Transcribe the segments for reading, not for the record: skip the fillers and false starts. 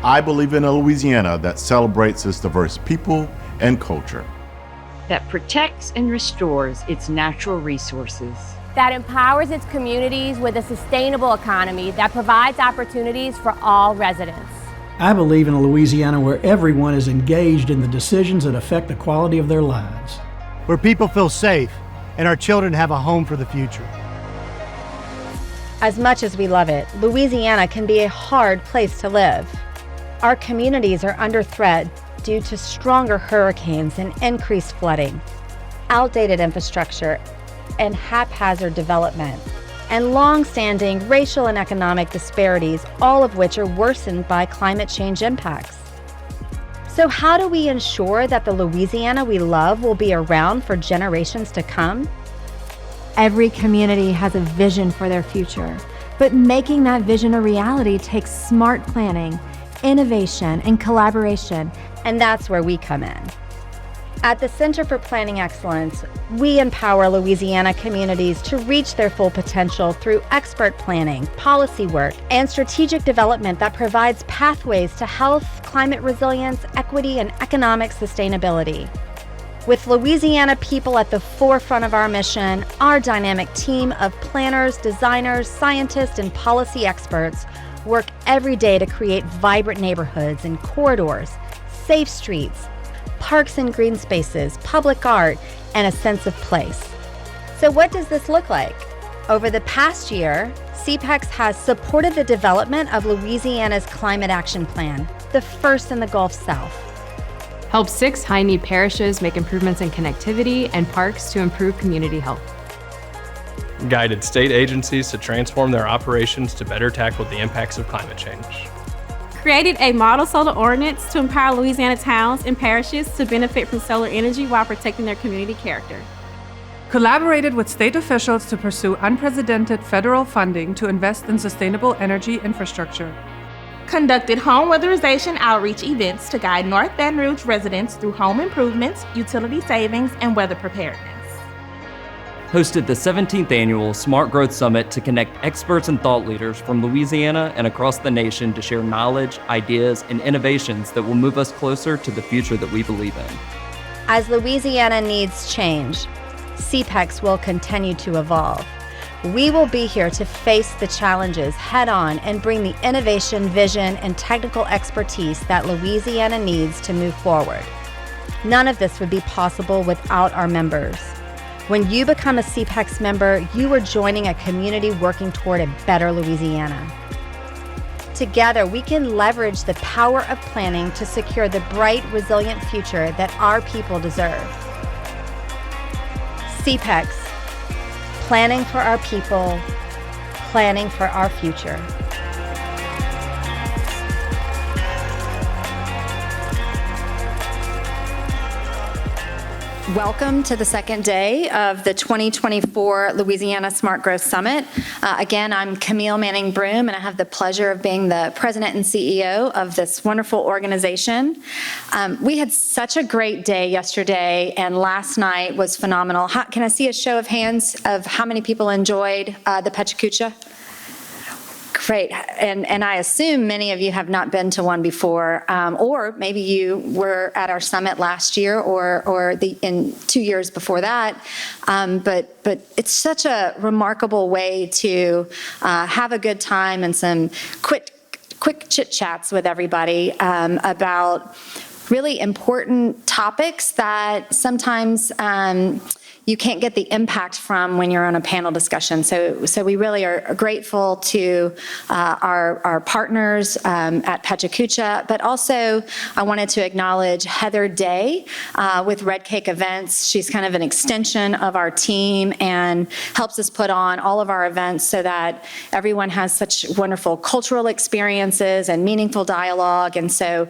I believe in a Louisiana that celebrates its diverse people and culture, that protects and restores its natural resources, that empowers its communities with a sustainable economy that provides opportunities for all residents. I believe in a Louisiana where everyone is engaged in the decisions that affect the quality of their lives, where people feel safe and our children have a home for the future. As much as we love it, Louisiana can be a hard place to live. Our communities are under threat due to stronger hurricanes and increased flooding, outdated infrastructure, and haphazard development, and long-standing racial and economic disparities, all of which are worsened by climate change impacts. So how do we ensure that the Louisiana we love will be around for generations to come? Every community has a vision for their future, but making that vision a reality takes smart planning, innovation, and collaboration. And that's where we come in. At the Center for Planning Excellence, we empower Louisiana communities to reach their full potential through expert planning, policy work, and strategic development that provides pathways to health, climate resilience, equity, and economic sustainability. With Louisiana people at the forefront of our mission, our dynamic team of planners, designers, scientists, and policy experts work every day to create vibrant neighborhoods and corridors, safe streets, parks and green spaces, public art, and a sense of place. So what does this look like? Over the past year, CPEX has supported the development of Louisiana's Climate Action Plan, the first in the Gulf South. Help 6 high-need parishes make improvements in connectivity and parks to improve community health. Guided state agencies to transform their operations to better tackle the impacts of climate change. Created a model solar ordinance to empower Louisiana towns and parishes to benefit from solar energy while protecting their community character. Collaborated with state officials to pursue unprecedented federal funding to invest in sustainable energy infrastructure. Conducted home weatherization outreach events to guide North Baton Rouge residents through home improvements, utility savings, and weather preparedness. Hosted the 17th Annual Smart Growth Summit to connect experts and thought leaders from Louisiana and across the nation to share knowledge, ideas, and innovations that will move us closer to the future that we believe in. As Louisiana needs change, CPEX will continue to evolve. We will be here to face the challenges head-on and bring the innovation, vision, and technical expertise that Louisiana needs to move forward. None of this would be possible without our members. When you become a CPEX member, you are joining a community working toward a better Louisiana. Together, we can leverage the power of planning to secure the bright, resilient future that our people deserve. CPEX, planning for our people, planning for our future. Welcome to the second day of the 2024 Louisiana Smart Growth Summit. Again, I'm Camille Manning Broom, and I have the pleasure of being the president and CEO of this wonderful organization. We had such a great day yesterday, and last night was phenomenal. Can I see a show of hands of how many people enjoyed the Pechacucha? Great, and I assume many of you have not been to one before, or maybe you were at our summit last year or in 2 years before that. But it's such a remarkable way to have a good time and some quick chit chats with everybody about really important topics that sometimes you can't get the impact from when you're on a panel discussion. So we really are grateful to our partners at Pechacucha, but also I wanted to acknowledge Heather Day with Red Cake Events. She's kind of an extension of our team and helps us put on all of our events so that everyone has such wonderful cultural experiences and meaningful dialogue. And so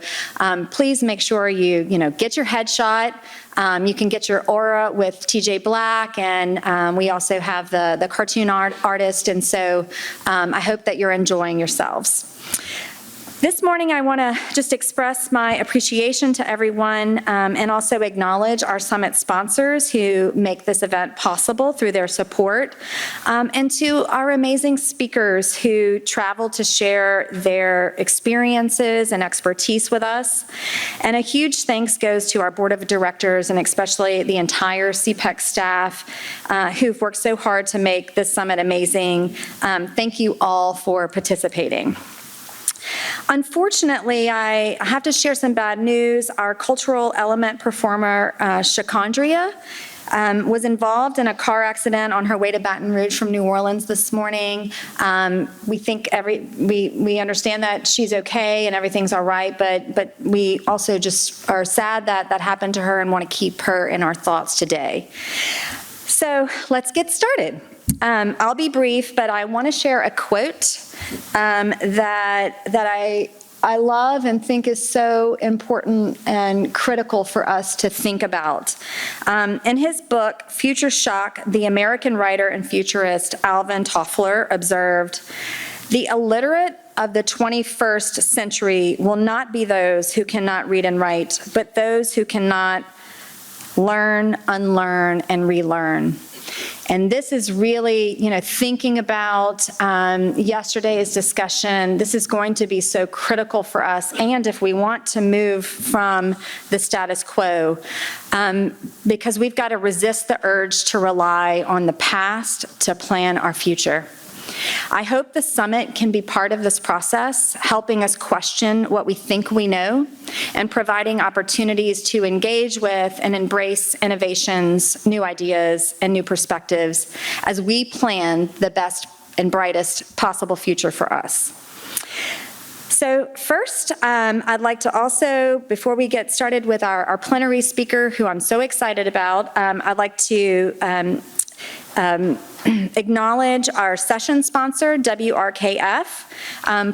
please make sure you get your headshot. You can get your aura with TJ Black, and we also have the cartoon artist, and so I hope that you're enjoying yourselves. This morning, I want to just express my appreciation to everyone and also acknowledge our summit sponsors who make this event possible through their support, and to our amazing speakers who travel to share their experiences and expertise with us. And a huge thanks goes to our board of directors and especially the entire CPEC staff who've worked so hard to make this summit amazing. Thank you all for participating. Unfortunately, I have to share some bad news. Our cultural element performer, Shakondria, was involved in a car accident on her way to Baton Rouge from New Orleans this morning. We understand that she's okay and everything's all right, but we also just are sad that that happened to her and want to keep her in our thoughts today. So let's get started. I'll be brief, but I want to share a quote that I love and think is so important and critical for us to think about. In his book, Future Shock, the American writer and futurist Alvin Toffler observed, "The illiterate of the 21st century will not be those who cannot read and write, but those who cannot learn, unlearn, and relearn." And this is really, thinking about yesterday's discussion, this is going to be so critical for us, and if we want to move from the status quo, because we've got to resist the urge to rely on the past to plan our future. I hope the summit can be part of this process, helping us question what we think we know and providing opportunities to engage with and embrace innovations, new ideas, and new perspectives as we plan the best and brightest possible future for us. So first, I'd like to also, before we get started with our plenary speaker, who I'm so excited about, I'd like to acknowledge our session sponsor, WRKF,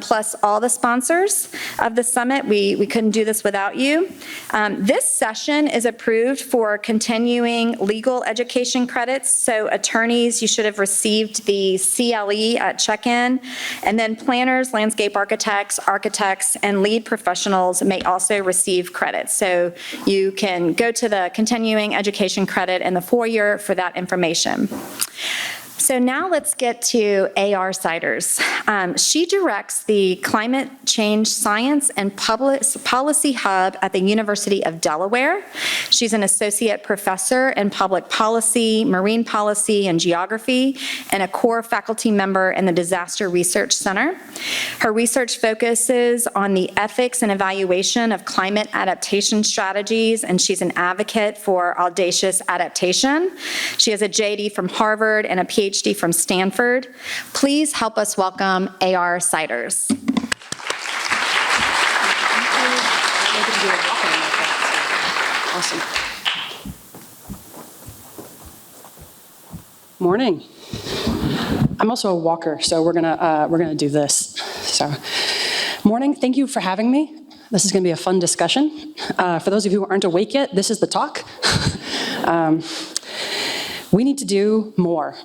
plus all the sponsors of the summit. We couldn't do this without you. This session is approved for continuing legal education credits. So attorneys, you should have received the CLE at check-in. And then planners, landscape architects, and lead professionals may also receive credits. So you can go to the continuing education credit in the foyer for that information. So now let's get to A.R. Siders. She directs the Climate Change Science and Policy Hub at the University of Delaware. She's an associate professor in public policy, marine policy, and geography, and a core faculty member in the Disaster Research Center. Her research focuses on the ethics and evaluation of climate adaptation strategies, and she's an advocate for audacious adaptation. She has a JD from Harvard and a PhD from Stanford. Please help us welcome A.R. Siders. Awesome. Morning. I'm also a walker, so we're gonna do this. So, morning. Thank you for having me. This is going to be a fun discussion. For those of you who aren't awake yet, this is the talk. We need to do more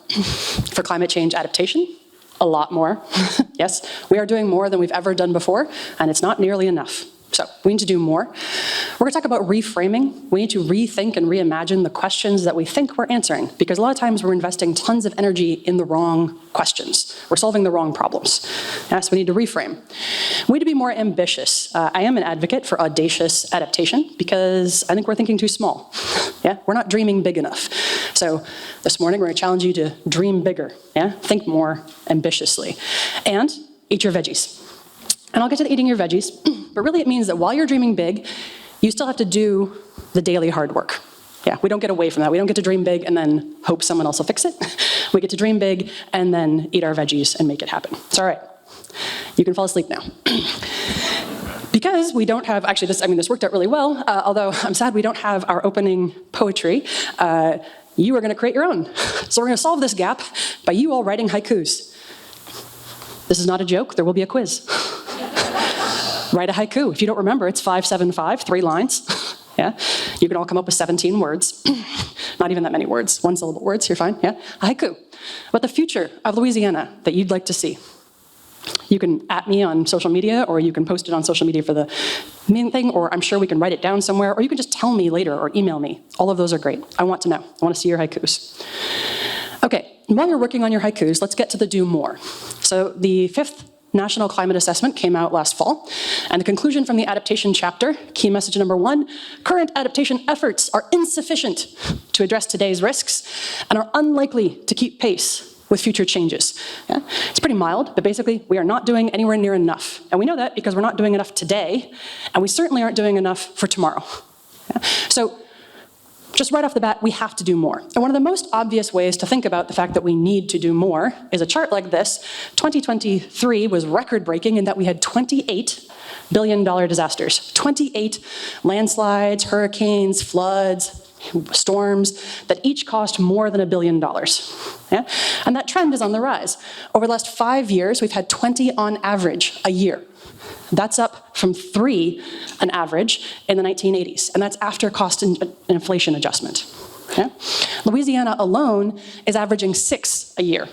for climate change adaptation, a lot more. Yes, we are doing more than we've ever done before, and it's not nearly enough. So we need to do more. We're going to talk about reframing. We need to rethink and reimagine the questions that we think we're answering, because a lot of times we're investing tons of energy in the wrong questions. We're solving the wrong problems. Yes, we need to reframe. We need to be more ambitious. I am an advocate for audacious adaptation because I think we're thinking too small. Yeah, we're not dreaming big enough. So this morning we're going to challenge you to dream bigger. Yeah, think more ambitiously, and eat your veggies. And I'll get to the eating your veggies, but really it means that while you're dreaming big, you still have to do the daily hard work. Yeah, we don't get away from that. We don't get to dream big and then hope someone else will fix it. We get to dream big and then eat our veggies and make it happen. It's all right. You can fall asleep now. Because we don't have, actually this worked out really well, although I'm sad we don't have our opening poetry. You are gonna create your own. So we're gonna solve this gap by you all writing haikus. This is not a joke, there will be a quiz. Write a haiku. If you don't remember, it's 575, 3 lines. Yeah, you can all come up with 17 words. Not even that many words, 1-syllable words, you're fine, yeah? A haiku about the future of Louisiana that you'd like to see. You can at me on social media, or you can post it on social media for the main thing, or I'm sure we can write it down somewhere, or you can just tell me later or email me. All of those are great. I want to know. I want to see your haikus. Okay, and while you're working on your haikus, let's get to the do more. So the 5th National Climate Assessment came out last fall, and the conclusion from the adaptation chapter, key message number 1, current adaptation efforts are insufficient to address today's risks and are unlikely to keep pace with future changes. Yeah? It's pretty mild, but basically we are not doing anywhere near enough. And we know that because we're not doing enough today, and we certainly aren't doing enough for tomorrow. Yeah? So just right off the bat, we have to do more. And one of the most obvious ways to think about the fact that we need to do more is a chart like this. 2023 was record-breaking in that we had $28 billion disasters. 28 landslides, hurricanes, floods, storms that each cost more than $1 billion. Yeah? And that trend is on the rise. Over the last 5 years, we've had 20 on average a year. That's up from 3 on average in the 1980s, and that's after cost and inflation adjustment. Yeah? Louisiana alone is averaging 6 a year.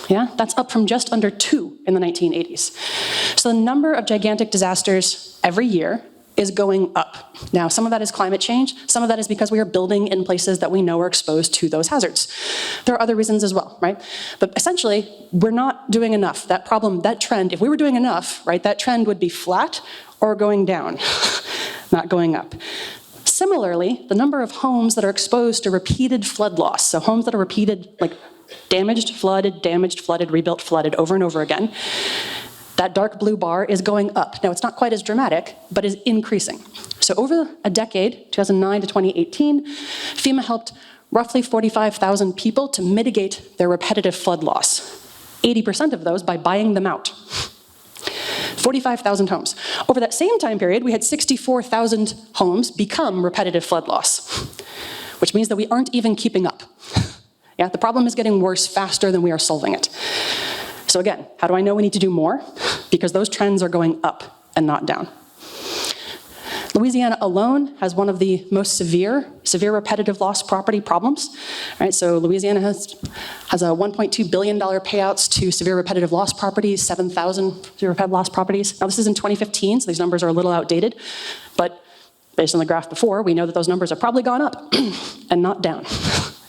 Yeah? That's up from just under 2 in the 1980s. So the number of gigantic disasters every year is going up. Now, some of that is climate change. Some of that is because we are building in places that we know are exposed to those hazards. There are other reasons as well, right? But essentially, we're not doing enough. That problem, that trend, if we were doing enough, right, that trend would be flat or going down, not going up. Similarly, the number of homes that are exposed to repeated flood loss, so homes that are repeated, like damaged, flooded, rebuilt, flooded over and over again, that dark blue bar is going up. Now, it's not quite as dramatic, but is increasing. So over a decade, 2009 to 2018, FEMA helped roughly 45,000 people to mitigate their repetitive flood loss. 80% of those by buying them out. 45,000 homes. Over that same time period, we had 64,000 homes become repetitive flood loss, which means that we aren't even keeping up. Yeah, the problem is getting worse faster than we are solving it. So again, how do I know we need to do more? Because those trends are going up and not down. Louisiana alone has one of the most severe repetitive loss property problems. Right? So Louisiana has a $1.2 billion payouts to severe repetitive loss properties, 7,000 severe repetitive loss properties. Now this is in 2015, so these numbers are a little outdated, but based on the graph before, we know that those numbers have probably gone up and not down.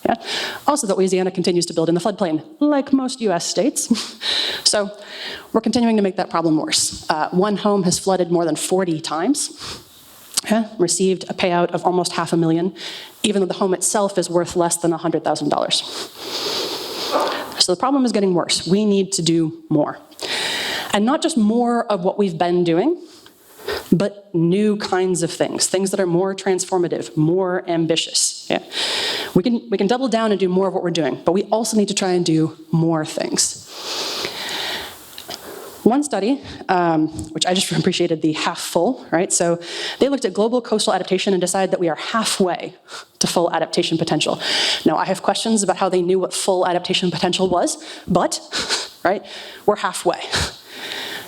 Yeah? Also, that Louisiana continues to build in the floodplain, like most US states. So we're continuing to make that problem worse. One home has flooded more than 40 times, received a payout of almost $500,000, even though the home itself is worth less than $100,000. So the problem is getting worse. We need to do more. And not just more of what we've been doing, but new kinds of things that are more transformative, more ambitious. Yeah? We can double down and do more of what we're doing, but we also need to try and do more things. One study, which I just appreciated the half full, right? So they looked at global coastal adaptation and decided that we are halfway to full adaptation potential. Now, I have questions about how they knew what full adaptation potential was, but, right, we're halfway.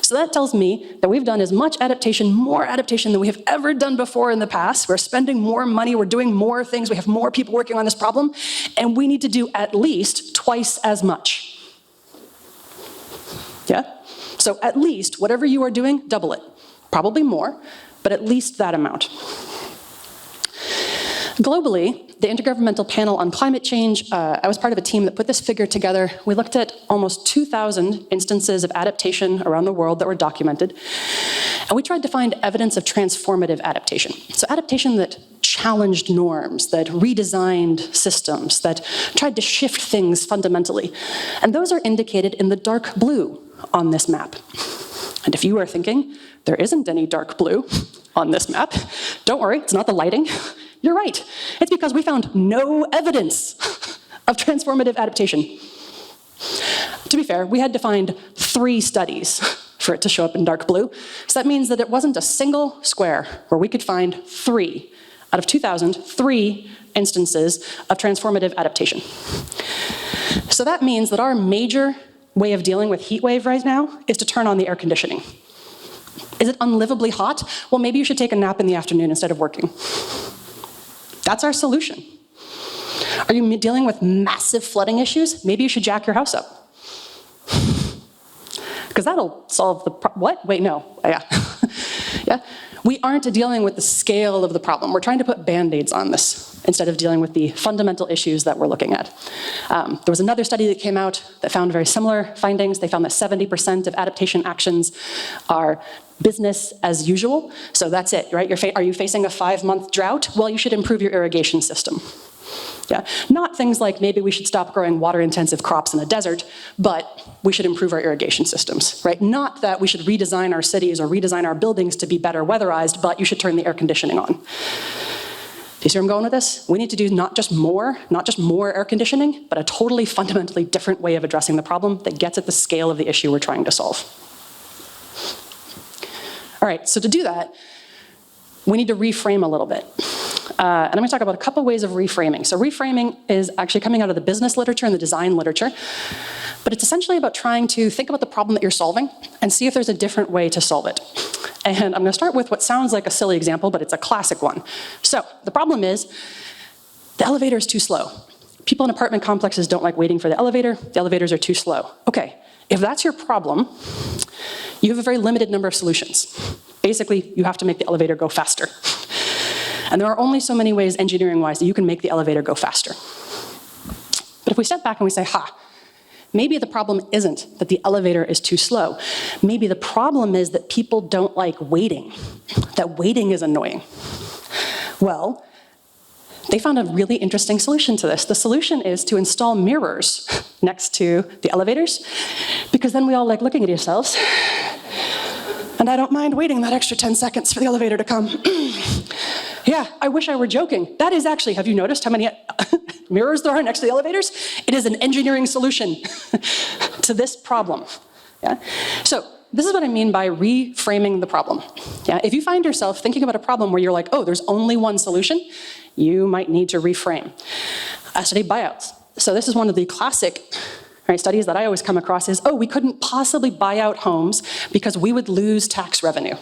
So that tells me that we've done as much adaptation, more adaptation than we have ever done before in the past. We're spending more money, we're doing more things, we have more people working on this problem, and we need to do at least twice as much. Yeah? So at least, whatever you are doing, double it. Probably more, but at least that amount. Globally, the Intergovernmental Panel on Climate Change, I was part of a team that put this figure together. We looked at almost 2,000 instances of adaptation around the world that were documented, and we tried to find evidence of transformative adaptation. So adaptation that challenged norms, that redesigned systems, that tried to shift things fundamentally. And those are indicated in the dark blue on this map. And if you are thinking, there isn't any dark blue on this map, don't worry, it's not the lighting. You're right. It's because we found no evidence of transformative adaptation. To be fair, we had to find 3 studies for it to show up in dark blue. So that means that it wasn't a single square where we could find 3 out of 2,000, 3 instances of transformative adaptation. So that means that our major way of dealing with heat wave right now is to turn on the air conditioning. Is it unlivably hot? Well, maybe you should take a nap in the afternoon instead of working. That's our solution. Are you dealing with massive flooding issues? Maybe you should jack your house up. because that'll solve the what? Wait, no, yeah. Yeah, we aren't dealing with the scale of the problem. We're trying to put Band-Aids on this instead of dealing with the fundamental issues that we're looking at. There was another study that came out that found very similar findings. They found that 70% of adaptation actions are business as usual. So that's it, right? Are you facing a 5-month drought? Well, you should improve your irrigation system. Yeah, not things like maybe we should stop growing water-intensive crops in the desert, but we should improve our irrigation systems, right? Not that we should redesign our cities or redesign our buildings to be better weatherized, but you should turn the air conditioning on. Do you see where I'm going with this? We need to do not just more air conditioning, but a totally fundamentally different way of addressing the problem that gets at the scale of the issue we're trying to solve. All right, so to do that, we need to reframe a little bit. And I'm going to talk about a couple ways of reframing. So reframing is actually coming out of the business literature and the design literature, but it's essentially about trying to think about the problem that you're solving and see if there's a different way to solve it. And I'm going to start with what sounds like a silly example, but it's a classic one. So the problem is the elevator is too slow. People in apartment complexes don't like waiting for the elevator. The elevators are too slow. Okay, if that's your problem, you have a very limited number of solutions. Basically, you have to make the elevator go faster. And there are only so many ways engineering-wise that you can make the elevator go faster. But if we step back and we say, maybe the problem isn't that the elevator is too slow. Maybe the problem is that people don't like waiting, that waiting is annoying. Well, they found a really interesting solution to this. The solution is to install mirrors next to the elevators, because then we all like looking at yourselves. And I don't mind waiting that extra 10 seconds for the elevator to come. Yeah, I wish I were joking. That is actually, have you noticed how many mirrors there are next to the elevators? It is an engineering solution to this problem. Yeah? So this is what I mean by reframing the problem. Yeah? If you find yourself thinking about a problem where you're like, oh, there's only one solution, you might need to reframe. I study buyouts. So this is one of the classic studies that I always come across is, oh, we couldn't possibly buy out homes because we would lose tax revenue.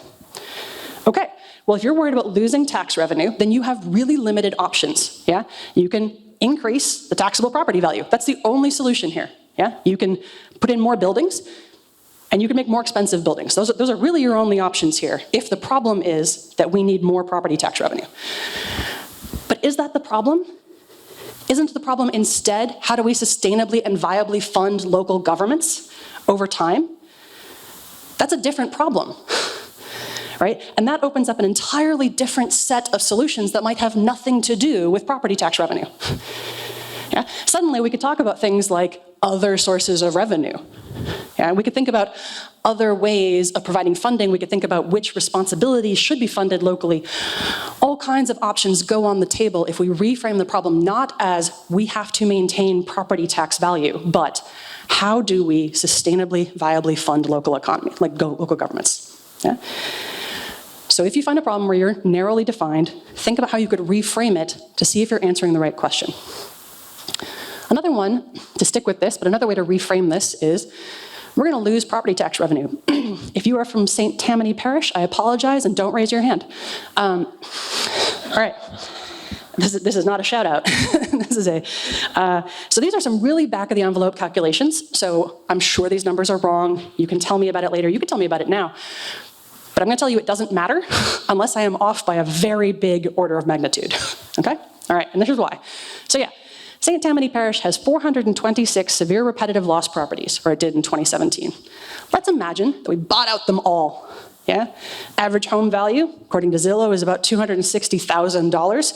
Okay, well, if you're worried about losing tax revenue, then you have really limited options, yeah? You can increase the taxable property value. That's the only solution here, yeah? You can put in more buildings, and you can make more expensive buildings. Those are really your only options here, if the problem is that we need more property tax revenue. But is that the problem? Isn't the problem instead, how do we sustainably and viably fund local governments over time? That's a different problem, right? And that opens up an entirely different set of solutions that might have nothing to do with property tax revenue. Yeah? Suddenly we could talk about things like other sources of revenue. Yeah? We could think about other ways of providing funding. We could think about which responsibilities should be funded locally. All kinds of options go on the table if we reframe the problem not as we have to maintain property tax value, but how do we sustainably, viably fund local economy, like local governments. Yeah? So if you find a problem where you're narrowly defined, think about how you could reframe it to see if you're answering the right question. Another one, to stick with this, but another way to reframe this is, we're going to lose property tax revenue. If you are from St. Tammany Parish, I apologize and don't raise your hand. All right, this is not a shout out. This is so these are some really back of the envelope calculations. So I'm sure these numbers are wrong. You can tell me about it later. You can tell me about it now. But I'm going to tell you it doesn't matter unless I am off by a very big order of magnitude. Okay? All right, and this is why. So yeah. St. Tammany Parish has 426 severe repetitive loss properties, or it did in 2017. Let's imagine that we bought out them all, yeah? Average home value, according to Zillow, is about $260,000.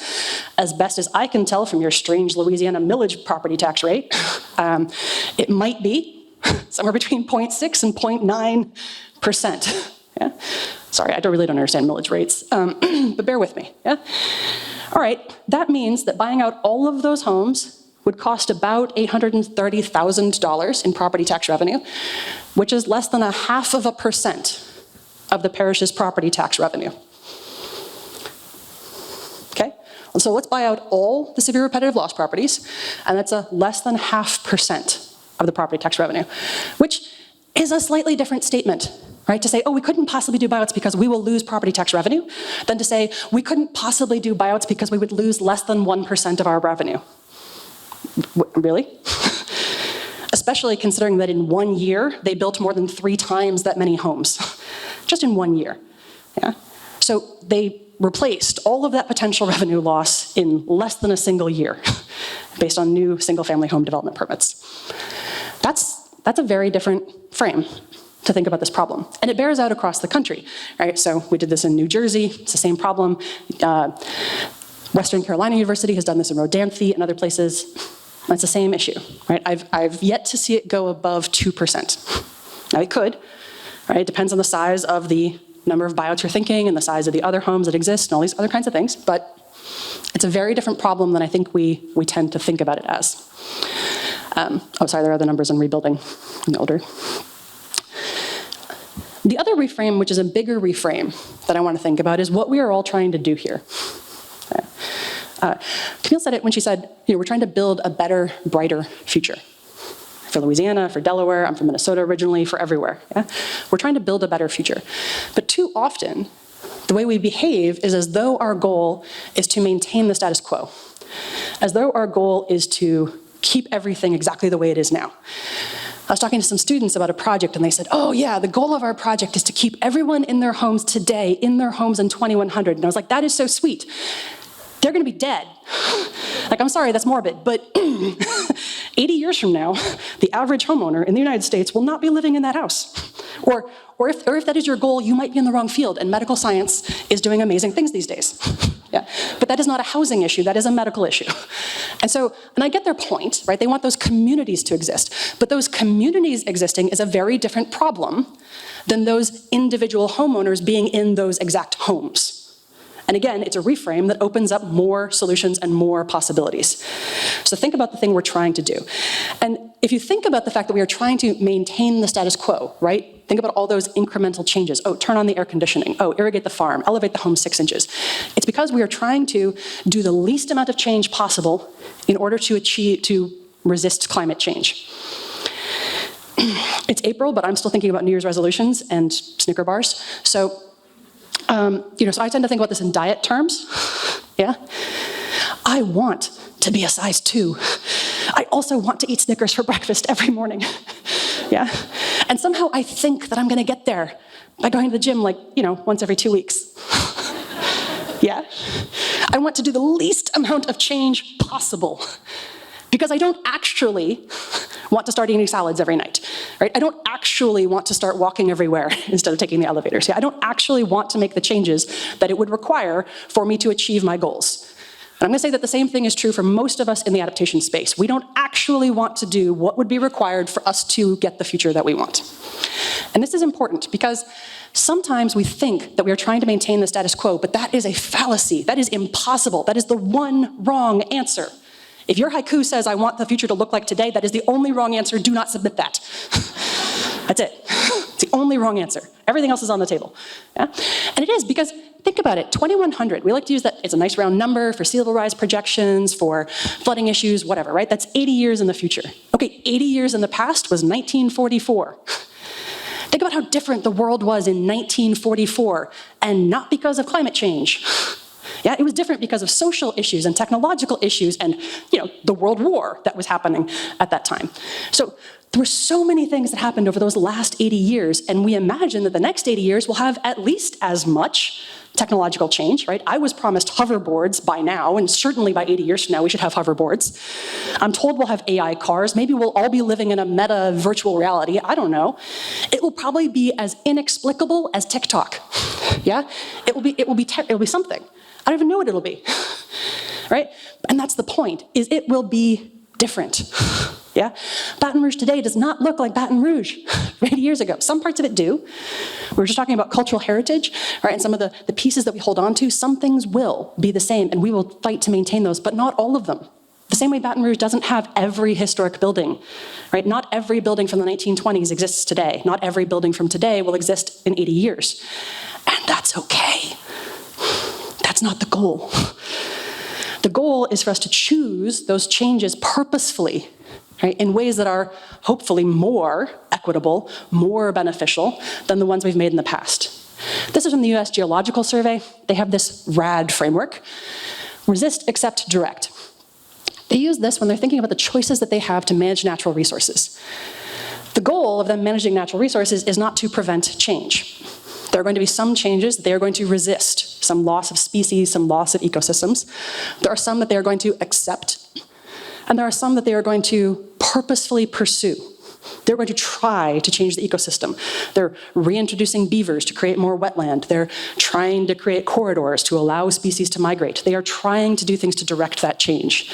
As best as I can tell from your strange Louisiana millage property tax rate, it might be somewhere between 0.6 and 0.9%, yeah? Sorry, I really don't understand millage rates, but bear with me, yeah? All right, that means that buying out all of those homes would cost about $830,000 in property tax revenue, which is less than 0.5% of the parish's property tax revenue. Okay, and so let's buy out all the severe repetitive loss properties, and that's a less than 0.5% of the property tax revenue, which is a slightly different statement. Right, to say, oh, we couldn't possibly do buyouts because we will lose property tax revenue, than to say, we couldn't possibly do buyouts because we would lose less than 1% of our revenue. Really? especially considering that in 1 year, they built more than 3 times that many homes, just in 1 year. Yeah? So they replaced all of that potential revenue loss in less than a single year, based on new single-family home development permits. That's a very different frame to think about this problem. And it bears out across the country, right? So we did this in New Jersey, it's the same problem. Western Carolina University has done this in Rodanthe and other places. It's the same issue, right? I've yet to see it go above 2%. Now it could, right? It depends on the size of the number of buyouts you're thinking and the size of the other homes that exist and all these other kinds of things, but it's a very different problem than I think we tend to think about it as. Oh, sorry, there are other numbers on rebuilding in the older. The other reframe, which is a bigger reframe that I want to think about, is what we are all trying to do here. Camille said it when she said, we're trying to build a better, brighter future. For Louisiana, for Delaware, I'm from Minnesota originally, for everywhere. Yeah? We're trying to build a better future. But too often, the way we behave is as though our goal is to maintain the status quo, as though our goal is to keep everything exactly the way it is now. I was talking to some students about a project and they said, oh yeah, the goal of our project is to keep everyone in their homes today, in their homes in 2100. And I was like, that is so sweet. They're gonna be dead. Like, I'm sorry, that's morbid, but 80 years from now, the average homeowner in the United States will not be living in that house. Or if that is your goal, you might be in the wrong field, and medical science is doing amazing things these days. Yeah. But that is not a housing issue, that is a medical issue. And I get their point, right? They want those communities to exist. But those communities existing is a very different problem than those individual homeowners being in those exact homes. And again, it's a reframe that opens up more solutions and more possibilities. So think about the thing we're trying to do. And if you think about the fact that we are trying to maintain the status quo, right? Think about all those incremental changes. Oh, turn on the air conditioning. Oh, irrigate the farm, elevate the home 6 inches. It's because we are trying to do the least amount of change possible in order to resist climate change. It's April, but I'm still thinking about New Year's resolutions and Snicker bars. So so I tend to think about this in diet terms, yeah? I want to be a size 2. I also want to eat Snickers for breakfast every morning, yeah? And somehow I think that I'm gonna get there by going to the gym once every 2 weeks, yeah? I want to do the least amount of change possible because I don't actually want to start eating salads every night, right? I don't actually want to start walking everywhere instead of taking the elevators. Yeah, I don't actually want to make the changes that it would require for me to achieve my goals. And I'm gonna say that the same thing is true for most of us in the adaptation space. We don't actually want to do what would be required for us to get the future that we want. And this is important because sometimes we think that we are trying to maintain the status quo, but that is a fallacy. That is impossible. That is the one wrong answer. If your haiku says, I want the future to look like today, that is the only wrong answer. Do not submit that. That's it. It's the only wrong answer. Everything else is on the table. Yeah? And it is because, think about it, 2100, we like to use that, it's a nice round number for sea level rise projections, for flooding issues, whatever, right? That's 80 years in the future. Okay, 80 years in the past was 1944. Think about how different the world was in 1944, and not because of climate change. Yeah, it was different because of social issues and technological issues and, the World War that was happening at that time. So there were so many things that happened over those last 80 years, and we imagine that the next 80 years will have at least as much technological change, right? I was promised hoverboards by now, and certainly by 80 years from now, we should have hoverboards. I'm told we'll have AI cars. Maybe we'll all be living in a meta virtual reality. I don't know. It will probably be as inexplicable as TikTok. Yeah? It will be something. I don't even know what it'll be, right? And that's the point, is it will be different, yeah? Baton Rouge today does not look like Baton Rouge 80 years ago. Some parts of it do. We were just talking about cultural heritage, right? And some of the pieces that we hold on to, some things will be the same, and we will fight to maintain those, but not all of them. The same way Baton Rouge doesn't have every historic building, right? Not every building from the 1920s exists today. Not every building from today will exist in 80 years. And that's okay. That's not the goal. The goal is for us to choose those changes purposefully, right, in ways that are hopefully more equitable, more beneficial than the ones we've made in the past. This is from the US Geological Survey. They have this RAD framework: resist, accept, direct. They use this when they're thinking about the choices that they have to manage natural resources. The goal of them managing natural resources is not to prevent change. There are going to be some changes that they are going to resist, some loss of species, some loss of ecosystems. There are some that they are going to accept, and there are some that they are going to purposefully pursue. They're going to try to change the ecosystem. They're reintroducing beavers to create more wetland. They're trying to create corridors to allow species to migrate. They are trying to do things to direct that change.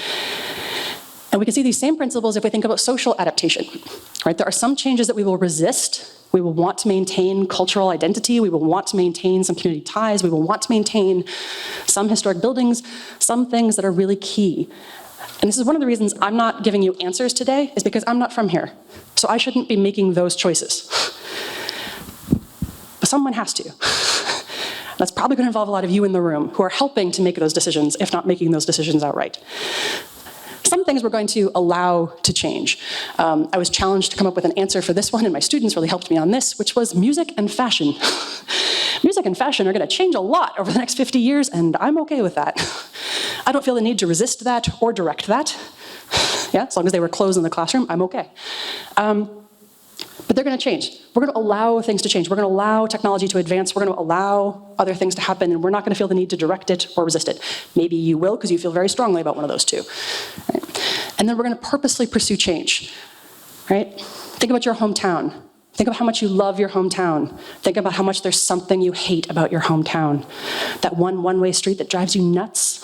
And we can see these same principles if we think about social adaptation. Right? There are some changes that we will resist. We will want to maintain cultural identity. We will want to maintain some community ties. We will want to maintain some historic buildings, some things that are really key. And this is one of the reasons I'm not giving you answers today, is because I'm not from here. So I shouldn't be making those choices. But someone has to. That's probably going to involve a lot of you in the room who are helping to make those decisions, if not making those decisions outright. Some things we're going to allow to change. I was challenged to come up with an answer for this one, and my students really helped me on this, which was music and fashion. Music and fashion are going to change a lot over the next 50 years, and I'm okay with that. I don't feel the need to resist that or direct that. Yeah, as long as they were closed in the classroom, I'm okay. But they're going to change. We're going to allow things to change. We're going to allow technology to advance. We're going to allow other things to happen, and we're not going to feel the need to direct it or resist it. Maybe you will, because you feel very strongly about one of those two. Right? And then we're going to purposely pursue change. Right? Think about your hometown. Think about how much you love your hometown. Think about how much there's something you hate about your hometown. That one-way street that drives you nuts.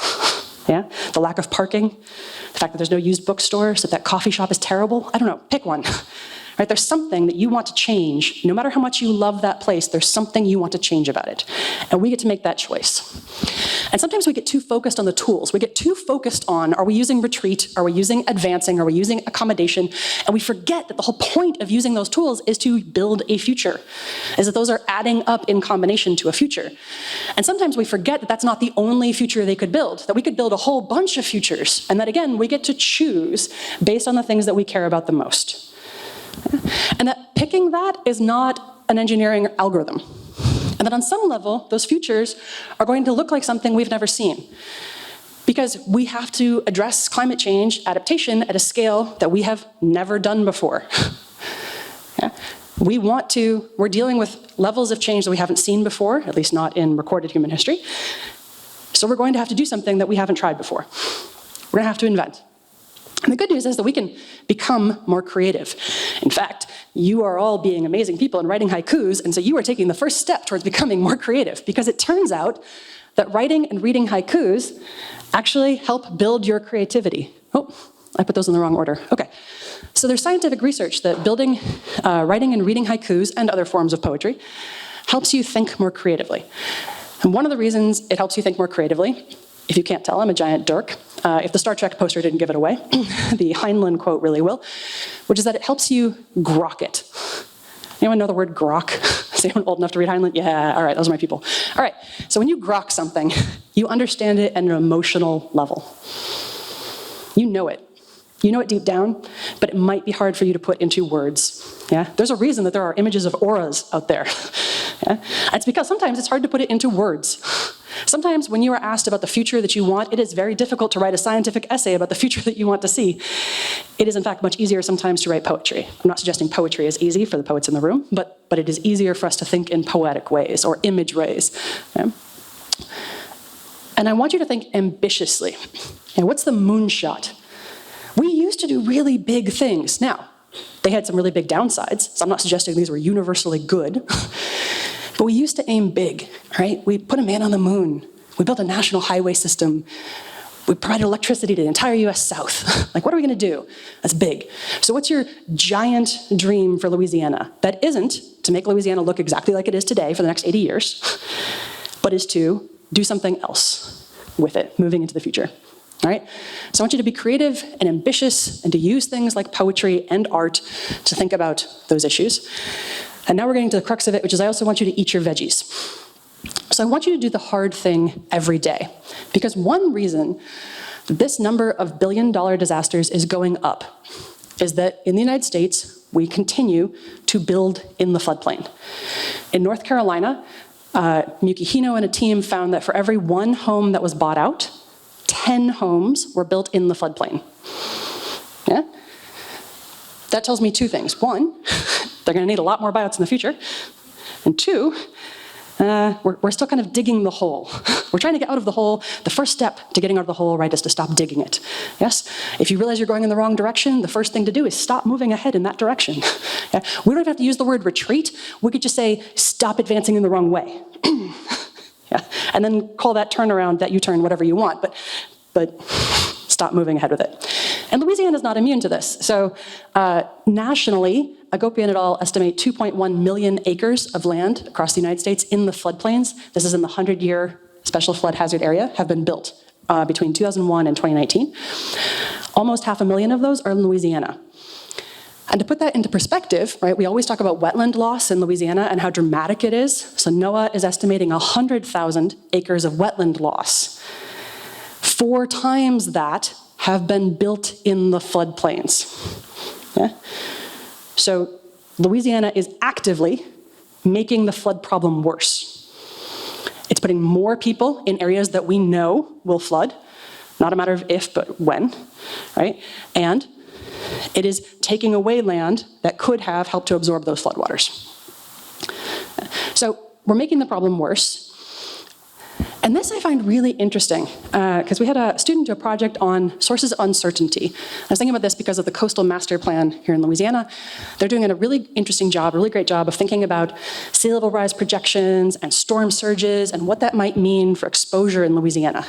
Yeah? The lack of parking. The fact that there's no used bookstores, that coffee shop is terrible. I don't know, pick one. Right? There's something that you want to change. No matter how much you love that place, there's something you want to change about it. And we get to make that choice. And sometimes we get too focused on the tools. We get too focused on, are we using retreat? Are we using advancing? Are we using accommodation? And we forget that the whole point of using those tools is to build a future, is that those are adding up in combination to a future. And sometimes we forget that that's not the only future they could build, that we could build a whole bunch of futures, and that again, we get to choose based on the things that we care about the most. And that picking that is not an engineering algorithm. And that on some level, those futures are going to look like something we've never seen. Because we have to address climate change adaptation at a scale that we have never done before. Yeah? We're dealing with levels of change that we haven't seen before, at least not in recorded human history. So we're going to have to do something that we haven't tried before. We're going to have to invent. And the good news is that we can become more creative. In fact, you are all being amazing people and writing haikus, and so you are taking the first step towards becoming more creative, because it turns out that writing and reading haikus actually help build your creativity. Oh, I put those in the wrong order. Okay. So there's scientific research that writing and reading haikus and other forms of poetry helps you think more creatively. And one of the reasons it helps you think more creatively, if you can't tell, I'm a giant dork. If the Star Trek poster didn't give it away, the Heinlein quote really will, which is that it helps you grok it. Anyone know the word grok? Is anyone old enough to read Heinlein? Yeah, all right, those are my people. All right, so when you grok something, you understand it at an emotional level. You know it. You know it deep down, but it might be hard for you to put into words. Yeah? There's a reason that there are images of auras out there. Yeah? It's because sometimes it's hard to put it into words. Sometimes when you are asked about the future that you want, it is very difficult to write a scientific essay about the future that you want to see. It is in fact much easier sometimes to write poetry. I'm not suggesting poetry is easy for the poets in the room, but it is easier for us to think in poetic ways or image ways. Okay? And I want you to think ambitiously. And what's the moonshot? We used to do really big things. Now, they had some really big downsides, so I'm not suggesting these were universally good. But we used to aim big, right? We put a man on the moon. We built a national highway system. We provided electricity to the entire US South. Like, what are we gonna do? That's big. So what's your giant dream for Louisiana? That isn't to make Louisiana look exactly like it is today for the next 80 years, but is to do something else with it, moving into the future. All right? So I want you to be creative and ambitious and to use things like poetry and art to think about those issues. And now we're getting to the crux of it, which is I also want you to eat your veggies. So I want you to do the hard thing every day. Because one reason that this number of billion-dollar disasters is going up is that in the United States, we continue to build in the floodplain. In North Carolina, Miyuki Hino and a team found that for every one home that was bought out, 10 homes were built in the floodplain. Yeah? That tells me two things. One, they're going to need a lot more buyouts in the future. And two, we're still kind of digging the hole. We're trying to get out of the hole. The first step to getting out of the hole, right, is to stop digging it. Yes? If you realize you're going in the wrong direction, the first thing to do is stop moving ahead in that direction. Yeah? We don't even have to use the word retreat. We could just say, stop advancing in the wrong way. Yeah? And then call that turnaround, that U-turn, whatever you want, but stop moving ahead with it. And Louisiana is not immune to this. So nationally, Agopian et al. Estimate 2.1 million acres of land across the United States in the floodplains. This is in the 100-year special flood hazard area, have been built between 2001 and 2019. Almost 500,000 of those are in Louisiana. And to put that into perspective, right, we always talk about wetland loss in Louisiana and how dramatic it is. So NOAA is estimating 100,000 acres of wetland loss. 4 times that have been built in the floodplains. Yeah? So Louisiana is actively making the flood problem worse. It's putting more people in areas that we know will flood, not a matter of if, but when, right? And it is taking away land that could have helped to absorb those floodwaters. So we're making the problem worse. And this I find really interesting, because we had a student do a project on sources of uncertainty. I was thinking about this because of the Coastal Master Plan here in Louisiana. They're doing a really interesting job, a really great job of thinking about sea level rise projections and storm surges and what that might mean for exposure in Louisiana.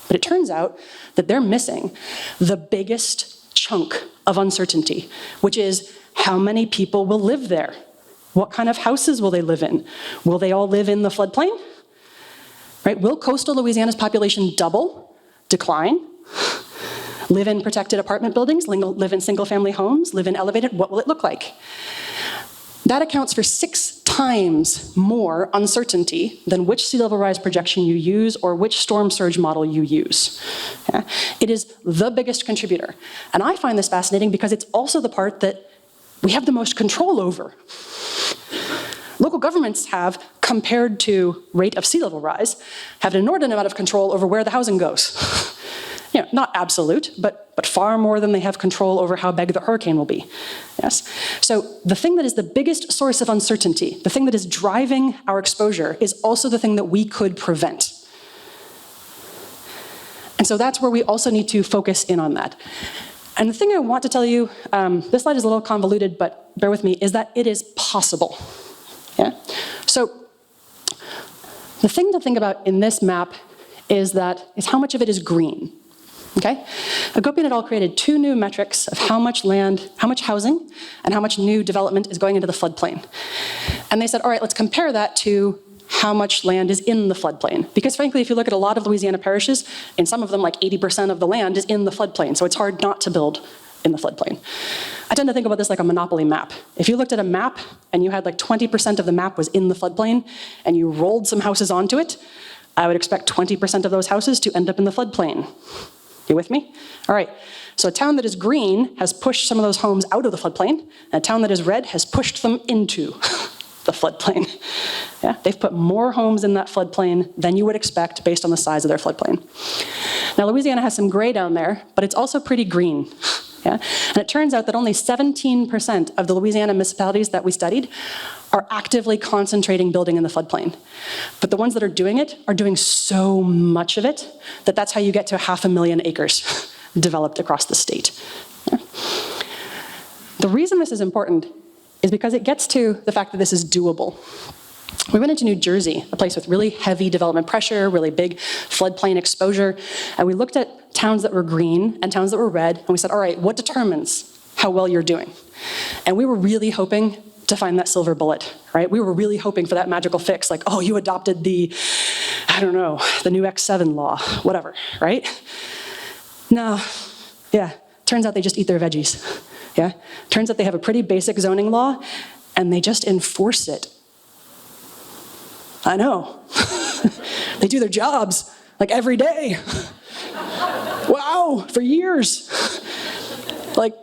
But it turns out that they're missing the biggest chunk of uncertainty, which is how many people will live there? What kind of houses will they live in? Will they all live in the floodplain? Right? Will coastal Louisiana's population double, decline, live in protected apartment buildings, live in single-family homes, live in elevated? What will it look like? That accounts for 6 times more uncertainty than which sea level rise projection you use or which storm surge model you use. Yeah? It is the biggest contributor. And I find this fascinating because it's also the part that we have the most control over. Local governments have, compared to rate of sea level rise, have an inordinate amount of control over where the housing goes. You know, not absolute, but far more than they have control over how big the hurricane will be. Yes? So the thing that is the biggest source of uncertainty, the thing that is driving our exposure, is also the thing that we could prevent. And so that's where we also need to focus in on that. And the thing I want to tell you, this slide is a little convoluted, but bear with me, is that it is possible. Yeah? So the thing to think about in this map is how much of it is green. Okay? Agopian et al. Created 2 new metrics of how much land, how much housing, and how much new development is going into the floodplain. And they said, all right, let's compare that to how much land is in the floodplain. Because frankly, if you look at a lot of Louisiana parishes, in some of them, like 80% of the land is in the floodplain, so it's hard not to build in the floodplain. I tend to think about this like a monopoly map. If you looked at a map and you had like 20% of the map was in the floodplain and you rolled some houses onto it, I would expect 20% of those houses to end up in the floodplain. You with me? All right, so a town that is green has pushed some of those homes out of the floodplain, and a town that is red has pushed them into the floodplain. Yeah, they've put more homes in that floodplain than you would expect based on the size of their floodplain. Now, Louisiana has some gray down there, but it's also pretty green. Yeah? And it turns out that only 17% of the Louisiana municipalities that we studied are actively concentrating building in the floodplain. But the ones that are doing it are doing so much of it that that's how you get to 500,000 acres developed across the state. Yeah? The reason this is important is because it gets to the fact that this is doable. We went into New Jersey, a place with really heavy development pressure, really big floodplain exposure, and we looked at towns that were green and towns that were red, and we said, all right, what determines how well you're doing? And we were really hoping to find that silver bullet, right? We were really hoping for that magical fix, like, oh, you adopted the, I don't know, the new X7 law, whatever, right? No, yeah, turns out they just eat their veggies, yeah? Turns out they have a pretty basic zoning law, and they just enforce it. I know. They do their jobs, like every day. Wow, for years. Like,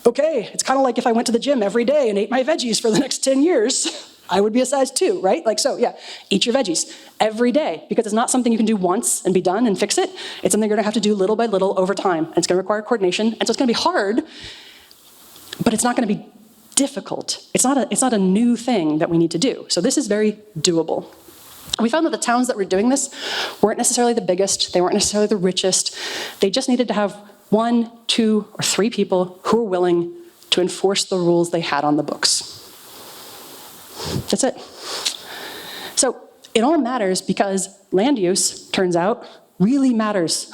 okay, it's kind of like if I went to the gym every day and ate my veggies for the next 10 years. I would be a size 2, right? Like, so yeah, eat your veggies every day, because it's not something you can do once and be done and fix it. It's something you're gonna have to do little by little over time. And it's gonna require coordination, and so it's gonna be hard, but it's not gonna be difficult. It's not a new thing that we need to do. So this is very doable. We found that the towns that were doing this weren't necessarily the biggest, they weren't necessarily the richest. They just needed to have 1, 2, or 3 people who were willing to enforce the rules they had on the books. That's it. So it all matters because land use, turns out, really matters.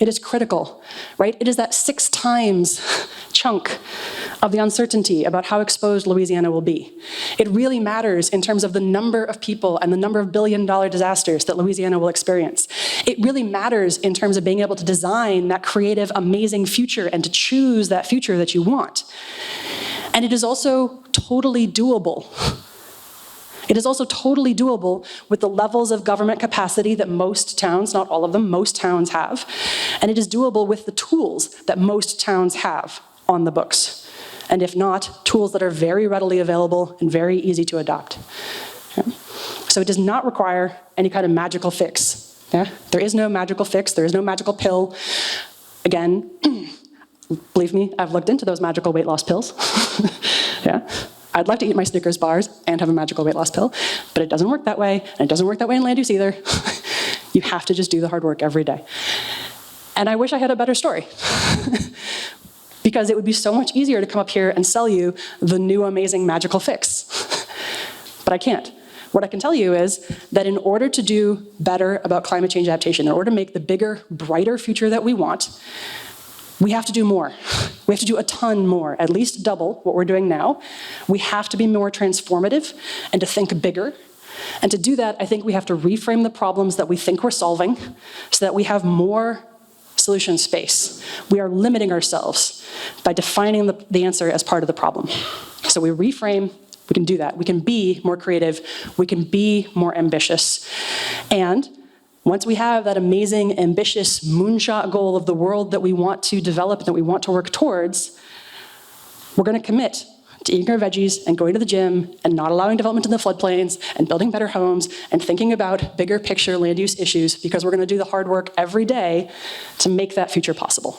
It is critical, right? It is that 6 times chunk of the uncertainty about how exposed Louisiana will be. It really matters in terms of the number of people and the number of billion-dollar disasters that Louisiana will experience. It really matters in terms of being able to design that creative, amazing future and to choose that future that you want. And it is also totally doable. It is also totally doable with the levels of government capacity that most towns, not all of them, most towns have. And it is doable with the tools that most towns have on the books. And if not, tools that are very readily available and very easy to adopt. Okay? So it does not require any kind of magical fix. Yeah? There is no magical fix, there is no magical pill. Again, believe me, I've looked into those magical weight loss pills. Yeah? I'd like to eat my Snickers bars and have a magical weight loss pill, but it doesn't work that way, and it doesn't work that way in land use either. You have to just do the hard work every day. And I wish I had a better story. Because it would be so much easier to come up here and sell you the new amazing magical fix. But I can't. What I can tell you is that in order to do better about climate change adaptation, in order to make the bigger, brighter future that we want, we have to do more. We have to do a ton more, at least double what we're doing now. We have to be more transformative and to think bigger. And to do that, I think we have to reframe the problems that we think we're solving so that we have more solution space. We are limiting ourselves by defining the answer as part of the problem. So we reframe, we can do that. We can be more creative, we can be more ambitious. And once we have that amazing, ambitious moonshot goal of the world that we want to develop, that we want to work towards, we're gonna commit to eating our veggies and going to the gym and not allowing development in the floodplains and building better homes and thinking about bigger picture land use issues, because we're gonna do the hard work every day to make that future possible.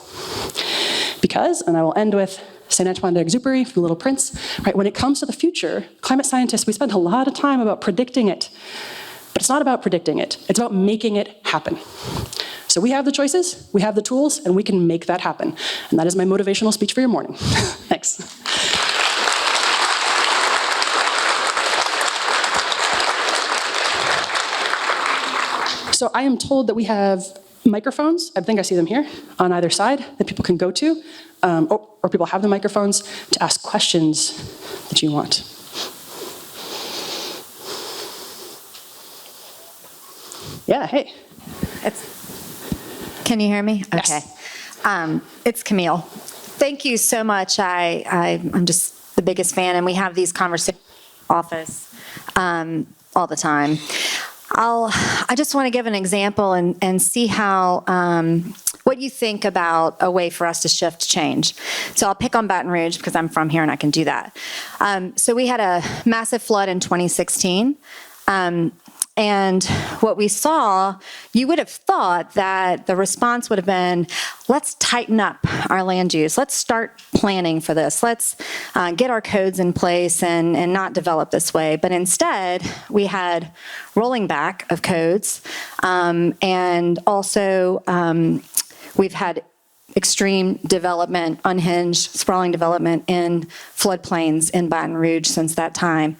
Because, and I will end with Saint Antoine d'Exupéry from The Little Prince, right? When it comes to the future, climate scientists, we spend a lot of time about predicting it, but it's not about predicting it, it's about making it happen. So we have the choices, we have the tools, and we can make that happen. And that is my motivational speech for your morning. Thanks. So I am told that we have microphones, I think I see them here, on either side that people can go to, or people have the microphones to ask questions that you want. Yeah, hey. Can you hear me? Yes. Okay. It's Camille. Thank you so much. I'm just the biggest fan, and we have these conversations in the office all the time. I just want to give an example and see how, what you think about a way for us to shift change. So I'll pick on Baton Rouge because I'm from here and I can do that. So we had a massive flood in 2016. And what we saw, you would have thought that the response would have been, let's tighten up our land use. Let's start planning for this. Let's get our codes in place and not develop this way. But instead, we had rolling back of codes. And also, we've had extreme development, unhinged, sprawling development in floodplains in Baton Rouge since that time.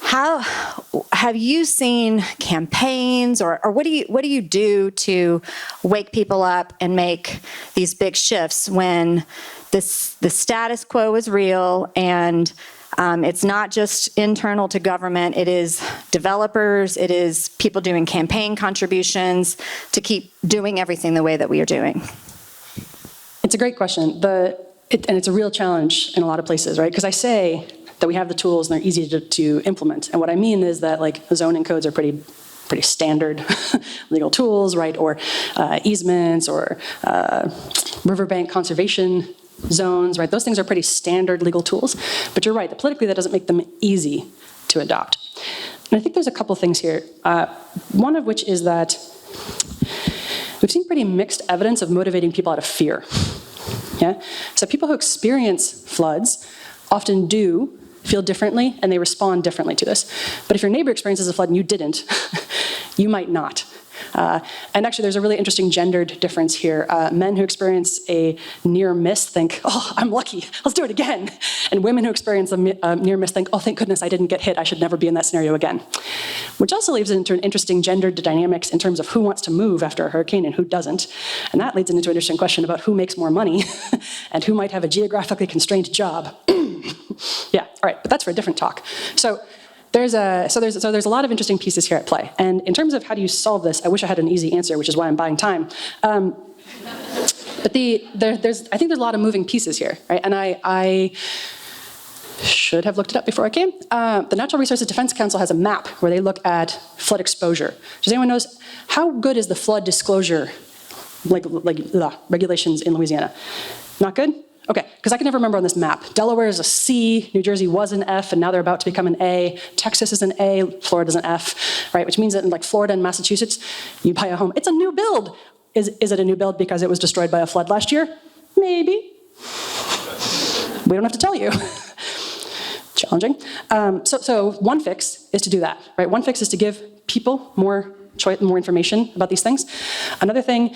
How have you seen campaigns, or what do you do to wake people up and make these big shifts when the status quo is real and it's not just internal to government, it is developers, it is people doing campaign contributions to keep doing everything the way that we are doing? It's a great question, and it's a real challenge in a lot of places, right? Because I say that we have the tools and they're easy to implement. And what I mean is that like zoning codes are pretty standard legal tools, right? Or easements or riverbank conservation zones, right? Those things are pretty standard legal tools. But you're right, that politically that doesn't make them easy to adopt. And I think there's a couple things here. One of which is that we've seen pretty mixed evidence of motivating people out of fear. Yeah? So people who experience floods often do feel differently and they respond differently to this. But if your neighbor experiences a flood and you didn't, you might not. And actually, there's a really interesting gendered difference here. Men who experience a near miss think, oh, I'm lucky, let's do it again. And women who experience a near miss think, oh, thank goodness I didn't get hit, I should never be in that scenario again. Which also leads into an interesting gendered dynamics in terms of who wants to move after a hurricane and who doesn't. And that leads into an interesting question about who makes more money and who might have a geographically constrained job. Yeah, all right, but that's for a different talk. So there's a lot of interesting pieces here at play. And in terms of how do you solve this, I wish I had an easy answer, which is why I'm buying time. But I think there's a lot of moving pieces here, right? And I should have looked it up before I came. The Natural Resources Defense Council has a map where they look at flood exposure. Does anyone knows how good is the flood disclosure regulations in Louisiana? Not good? Okay, because I can never remember on this map. Delaware is a C, New Jersey was an F, and now they're about to become an A. Texas is an A, Florida's an F, right? Which means that in like Florida and Massachusetts, you buy a home, it's a new build. Is it a new build because it was destroyed by a flood last year? Maybe. We don't have to tell you. Challenging. So one fix is to do that, right? One fix is to give people more information about these things. Another thing,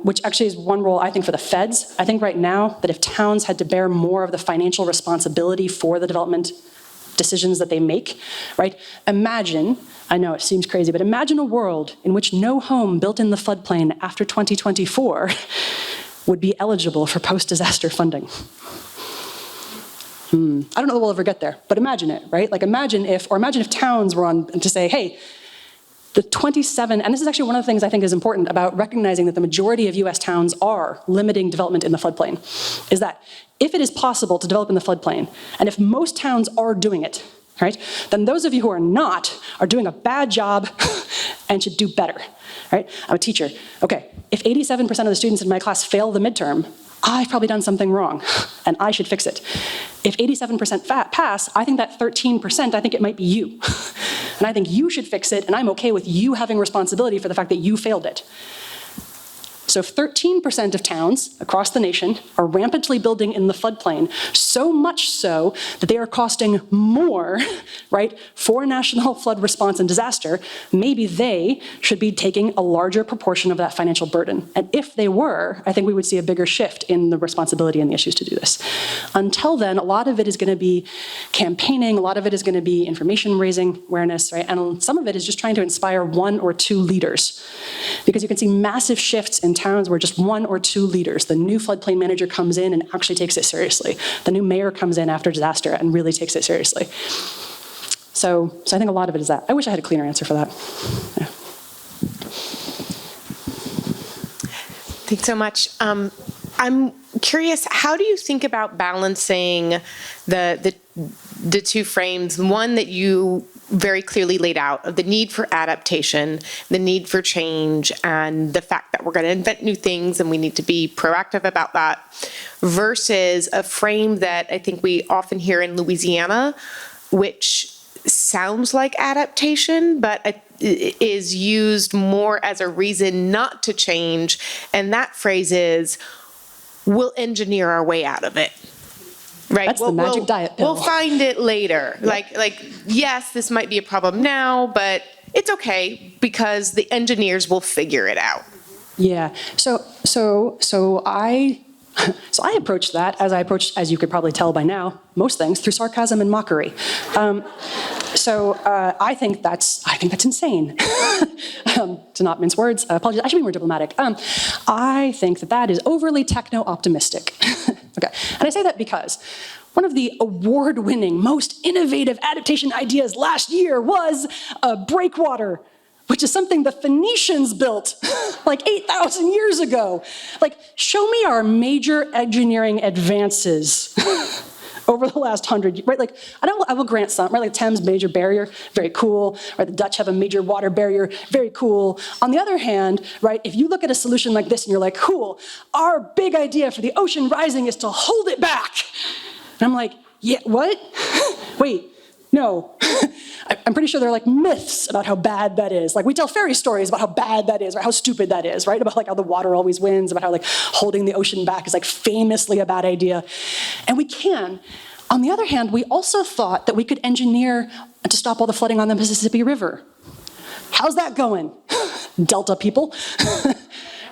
which actually is one role I think for the feds, I think right now that if towns had to bear more of the financial responsibility for the development decisions that they make, right? Imagine, I know it seems crazy, but imagine a world in which no home built in the floodplain after 2024 would be eligible for post-disaster funding. I don't know that we'll ever get there, but imagine it, right? Like imagine if towns were on to say, hey, the 27, and this is actually one of the things I think is important about recognizing that the majority of US towns are limiting development in the floodplain, is that if it is possible to develop in the floodplain, and if most towns are doing it, right, then those of you who are not are doing a bad job and should do better, right? I'm a teacher. Okay, if 87% of the students in my class fail the midterm, I've probably done something wrong, and I should fix it. If 87% pass, I think that 13%, I think it might be you. And I think you should fix it, and I'm okay with you having responsibility for the fact that you failed it. So if 13% of towns across the nation are rampantly building in the floodplain, so much so that they are costing more, right, for national flood response and disaster, maybe they should be taking a larger proportion of that financial burden. And if they were, I think we would see a bigger shift in the responsibility and the issues to do this. Until then, a lot of it is going to be campaigning, a lot of it is going to be information raising awareness, right? And some of it is just trying to inspire one or two leaders. Because you can see massive shifts in towns where just one or two leaders, the new floodplain manager comes in and actually takes it seriously. The new mayor comes in after disaster and really takes it seriously. So I think a lot of it is that. I wish I had a cleaner answer for that. Yeah. Thanks so much. I'm curious, how do you think about balancing the two frames? One that you very clearly laid out of the need for adaptation, the need for change, and the fact that we're going to invent new things and we need to be proactive about that, versus a frame that I think we often hear in Louisiana, which sounds like adaptation, but is used more as a reason not to change. And that phrase is, we'll engineer our way out of it. Right. That's the magic diet pill. We'll find it later. Yep. Like, yes, this might be a problem now, but it's okay because the engineers will figure it out. Yeah. So I approached that as you could probably tell by now, most things through sarcasm and mockery. I think that's insane. To not mince words, apologies. I should be more diplomatic. I think that is overly techno-optimistic. Okay, and I say that because one of the award-winning, most innovative adaptation ideas last year was a breakwater, which is something the Phoenicians built like 8,000 years ago. Like, show me our major engineering advances over the last 100 years, right? Like, I will grant some, right? Like Thames major barrier, very cool, right? The Dutch have a major water barrier, very cool. On the other hand, right, if you look at a solution like this and you're like, cool, our big idea for the ocean rising is to hold it back. And I'm like, yeah, what? Wait, no. I'm pretty sure there are like myths about how bad that is. Like we tell fairy stories about how bad that is, or how stupid that is, right? About like how the water always wins, about how like holding the ocean back is like famously a bad idea. And we can. On the other hand, we also thought that we could engineer to stop all the flooding on the Mississippi River. How's that going? Delta people,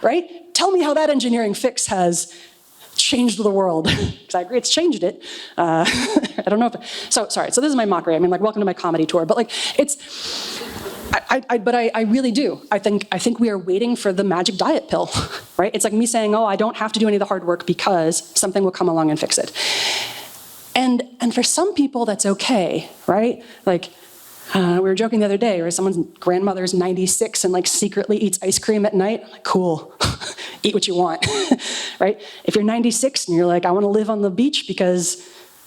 right? Tell me how that engineering fix has changed the world. Because I agree, it's changed it. I don't know if, so sorry, so this is my mockery. I mean, like, welcome to my comedy tour, but like, it's, but I really do. I think we are waiting for the magic diet pill, right? It's like me saying, oh, I don't have to do any of the hard work because something will come along and fix it. And for some people, that's okay, right? Like, we were joking the other day where someone's grandmother's 96 and like secretly eats ice cream at night. I'm like, cool, eat what you want, right? If you're 96 and you're like, I want to live on the beach because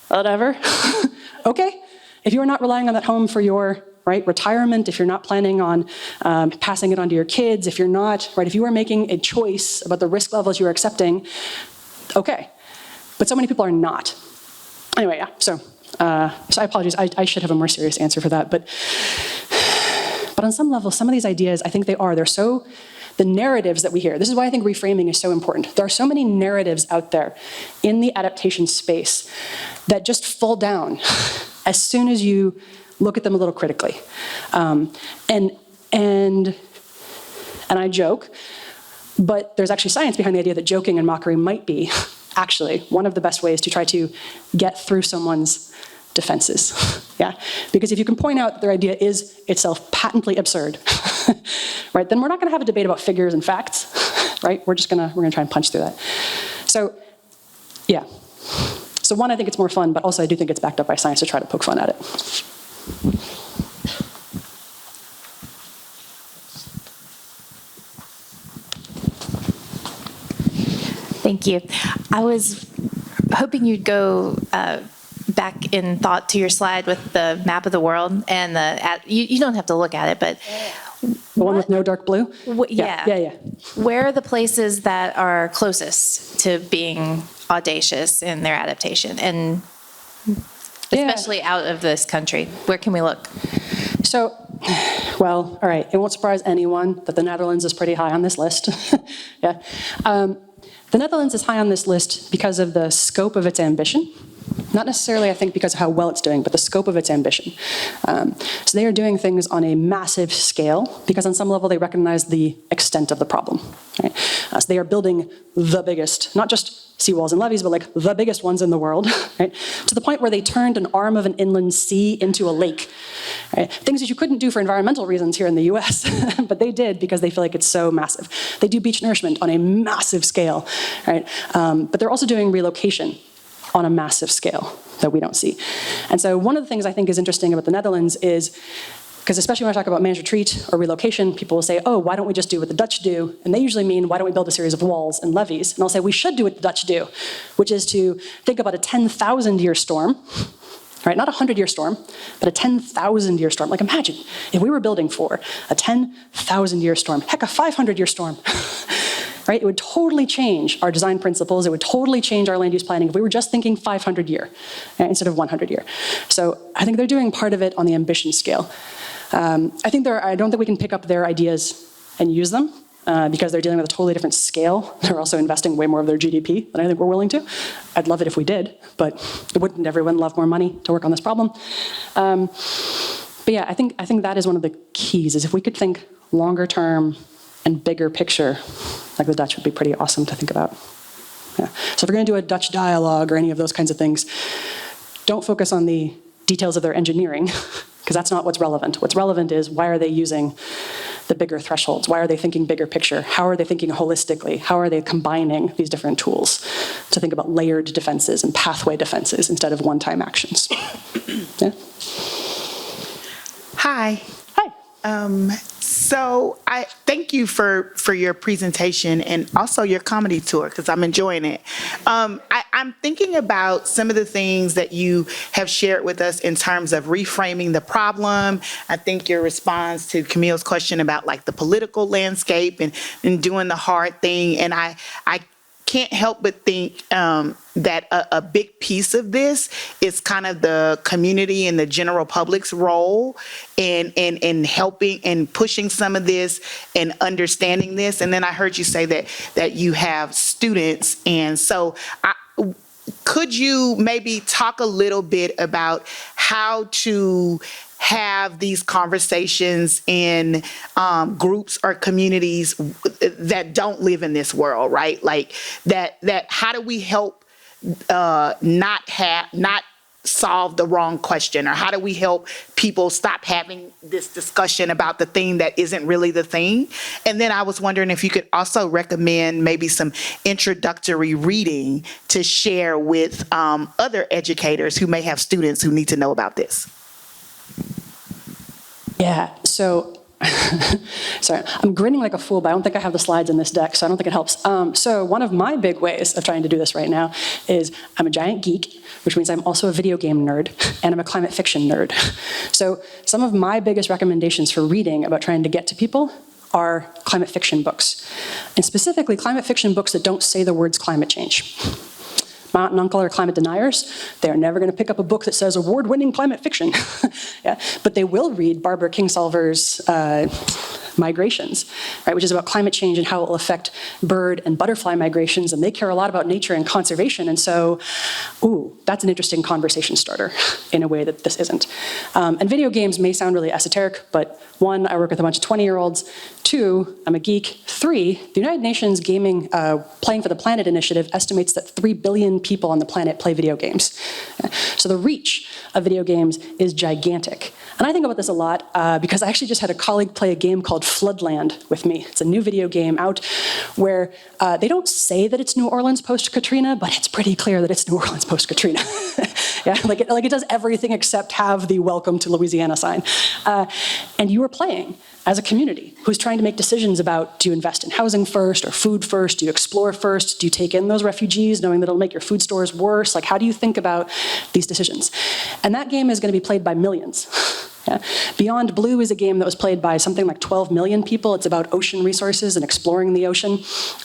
whatever, okay. If you're not relying on that home for your retirement, if you're not planning on passing it on to your kids, if you're not, right, if you are making a choice about the risk levels you are accepting, okay. But so many people are not. Anyway, yeah, so I apologize, I should have a more serious answer for that, but on some level, some of these ideas, I think they're so, the narratives that we hear, this is why I think reframing is so important. There are so many narratives out there in the adaptation space that just fall down as soon as you look at them a little critically. And I joke, but there's actually science behind the idea that joking and mockery might be actually one of the best ways to try to get through someone's defenses, yeah? Because if you can point out that their idea is itself patently absurd, right, then we're not gonna have a debate about figures and facts, right? We're gonna try and punch through that. So, yeah. So one, I think it's more fun, but also I do think it's backed up by science to try to poke fun at it. Thank you. I was hoping you'd go back in thought to your slide with the map of the world and you don't have to look at it, but the one with no dark blue? Yeah. Where are the places that are closest to being audacious in their adaptation, and especially out of this country? Where can we look? So, well, all right, it won't surprise anyone that the Netherlands is pretty high on this list. Yeah. The Netherlands is high on this list because of the scope of its ambition. Not necessarily, I think, because of how well it's doing, but the scope of its ambition. So they are doing things on a massive scale because on some level they recognize the extent of the problem. Right? So they are building the biggest, not just seawalls and levees, but like the biggest ones in the world, right? To the point where they turned an arm of an inland sea into a lake. Right? Things that you couldn't do for environmental reasons here in the US, but they did because they feel like it's so massive. They do beach nourishment on a massive scale, right? But they're also doing relocation on a massive scale that we don't see. And so one of the things I think is interesting about the Netherlands is, because especially when I talk about managed retreat or relocation, people will say, oh, why don't we just do what the Dutch do? And they usually mean, why don't we build a series of walls and levees? And I'll say, we should do what the Dutch do, which is to think about a 10,000-year storm, right? Not a 100-year storm, but a 10,000-year storm. Like imagine if we were building for a 10,000-year storm, heck, a 500-year storm. Right? It would totally change our design principles. It would totally change our land use planning if we were just thinking 500 year instead of 100 year. So I think they're doing part of it on the ambition scale. I don't think we can pick up their ideas and use them because they're dealing with a totally different scale. They're also investing way more of their GDP than I think we're willing to. I'd love it if we did, but wouldn't everyone love more money to work on this problem? But yeah, I think that is one of the keys, is if we could think longer term and bigger picture, like the Dutch would be pretty awesome to think about. Yeah. So if we're gonna do a Dutch dialogue or any of those kinds of things, don't focus on the details of their engineering, because that's not what's relevant. What's relevant is, why are they using the bigger thresholds? Why are they thinking bigger picture? How are they thinking holistically? How are they combining these different tools to think about layered defenses and pathway defenses instead of one-time actions? Yeah. Hi. Hi. So I thank you for your presentation and also your comedy tour, because I'm enjoying it. I'm thinking about some of the things that you have shared with us in terms of reframing the problem. I think your response to Camille's question about like the political landscape and doing the hard thing. And I can't help but think that a big piece of this is kind of the community and the general public's role in helping and pushing some of this and understanding this. And then I heard you say that you have students. And so could you maybe talk a little bit about how to have these conversations in groups or communities that don't live in this world, right? Like that how do we help not solve the wrong question, or how do we help people stop having this discussion about the thing that isn't really the thing? And then I was wondering if you could also recommend maybe some introductory reading to share with other educators who may have students who need to know about this. Yeah, so, sorry, I'm grinning like a fool, but I don't think I have the slides in this deck, so I don't think it helps. So one of my big ways of trying to do this right now is I'm a giant geek, which means I'm also a video game nerd, and I'm a climate fiction nerd. So some of my biggest recommendations for reading about trying to get to people are climate fiction books, and specifically climate fiction books that don't say the words climate change. My aunt and uncle are climate deniers. They're never going to pick up a book that says award-winning climate fiction. Yeah, but they will read Barbara Kingsolver's Migrations, right, which is about climate change and how it will affect bird and butterfly migrations, and they care a lot about nature and conservation, and so, ooh, that's an interesting conversation starter in a way that this isn't. And video games may sound really esoteric, but one, I work with a bunch of 20-year-olds. Two, I'm a geek. Three, the United Nations Gaming Playing for the Planet initiative estimates that 3 billion people on the planet play video games. So the reach of video games is gigantic. And I think about this a lot because I actually just had a colleague play a game called Floodland with me. It's a new video game out where they don't say that it's New Orleans post-Katrina, but it's pretty clear that it's New Orleans post-Katrina. Yeah, like it does everything except have the welcome to Louisiana sign. And you are playing as a community who's trying to make decisions about, do you invest in housing first or food first? Do you explore first? Do you take in those refugees knowing that it'll make your food stores worse? Like, how do you think about these decisions? And that game is going to be played by millions. Yeah. Beyond Blue is a game that was played by something like 12 million people. It's about ocean resources and exploring the ocean.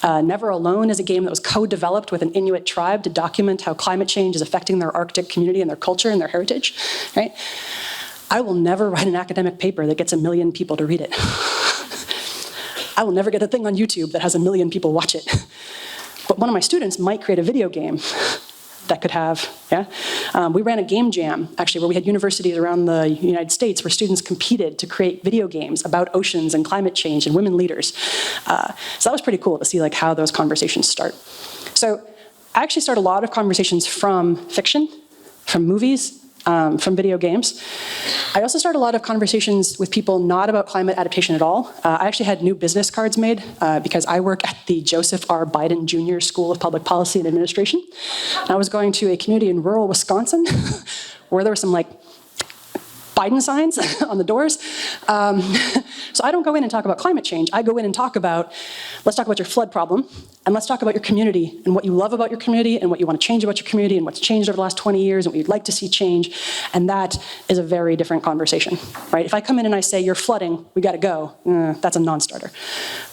Never Alone is a game that was co-developed with an Inuit tribe to document how climate change is affecting their Arctic community and their culture and their heritage, right? I will never write an academic paper that gets 1 million people to read it. I will never get a thing on YouTube that has 1 million people watch it. But one of my students might create a video game that could have, yeah? We ran a game jam, actually, where we had universities around the United States where students competed to create video games about oceans and climate change and women leaders. So that was pretty cool to see like how those conversations start. So I actually start a lot of conversations from fiction, from movies, from video games. I also start a lot of conversations with people not about climate adaptation at all. I actually had new business cards made because I work at the Joseph R. Biden Jr. School of Public Policy and Administration. And I was going to a community in rural Wisconsin where there were some like Biden signs on the doors. So I don't go in and talk about climate change. I go in and talk about, let's talk about your flood problem, and let's talk about your community and what you love about your community and what you want to change about your community and what's changed over the last 20 years and what you'd like to see change. And that is a very different conversation, right? If I come in and I say, you're flooding, we got to go, that's a non-starter.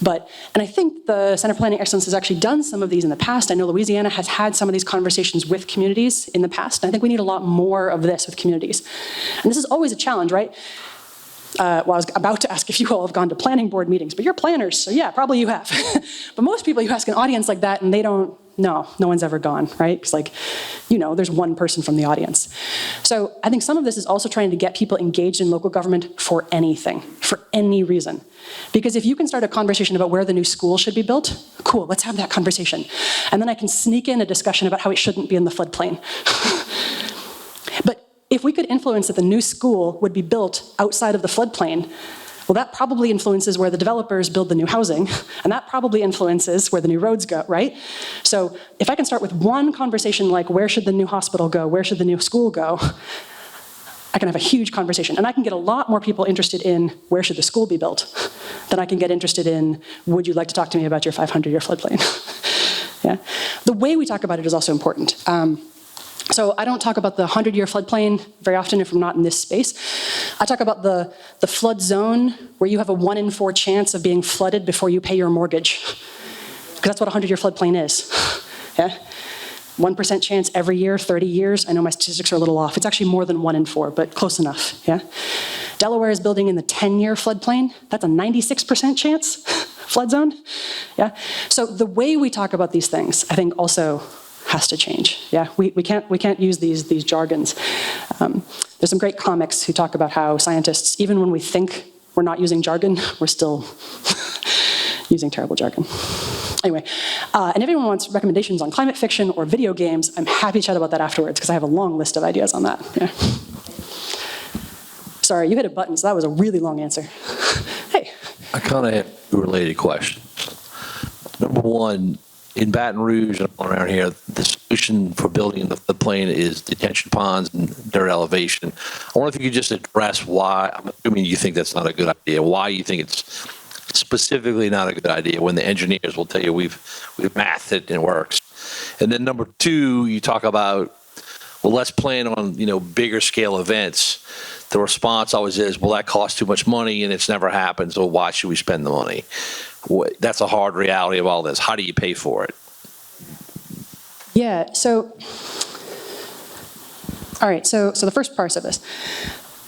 And I think the Center for Planning Excellence has actually done some of these in the past. I know Louisiana has had some of these conversations with communities in the past. And I think we need a lot more of this with communities. And this is always a challenge, right? Well, I was about to ask if you all have gone to planning board meetings, but you're planners, so yeah, probably you have. But most people, you ask an audience like that and they don't, no one's ever gone, right? Because like, there's one person from the audience. So I think some of this is also trying to get people engaged in local government for anything, for any reason. Because if you can start a conversation about where the new school should be built, cool, let's have that conversation. And then I can sneak in a discussion about how it shouldn't be in the floodplain. But if we could influence that the new school would be built outside of the floodplain, well, that probably influences where the developers build the new housing, and that probably influences where the new roads go, right? So if I can start with one conversation like, where should the new hospital go? Where should the new school go? I can have a huge conversation. And I can get a lot more people interested in where should the school be built than I can get interested in, would you like to talk to me about your 500-year floodplain? Yeah. The way we talk about it is also important. So I don't talk about the 100-year floodplain very often if I'm not in this space. I talk about the flood zone where you have a 1 in 4 chance of being flooded before you pay your mortgage. Because that's what a 100-year floodplain is. Yeah? 1% chance every year, 30 years. I know my statistics are a little off. It's actually more than 1 in 4, but close enough. Yeah? Delaware is building in the 10-year floodplain. That's a 96% chance flood zone. Yeah? So the way we talk about these things, I think, also has to change. Yeah, we can't use these jargons. There's some great comics who talk about how scientists, even when we think we're not using jargon, we're still using terrible jargon. Anyway, and if anyone wants recommendations on climate fiction or video games, I'm happy to chat about that afterwards because I have a long list of ideas on that. Yeah. Sorry, you hit a button, so that was a really long answer. Hey. I kind of have a related question. Number one, in Baton Rouge and around here, the solution for building the floodplain is detention ponds and their elevation. I wonder if you could just address why, I'm assuming you think that's not a good idea, why you think it's specifically not a good idea when the engineers will tell you we've mathed it and it works. And then number two, you talk about, well, let's plan on, bigger scale events. The response always is, well, that costs too much money and it's never happened, so why should we spend the money? That's a hard reality of all this. How do you pay for it? Yeah, all right, so the first part of this.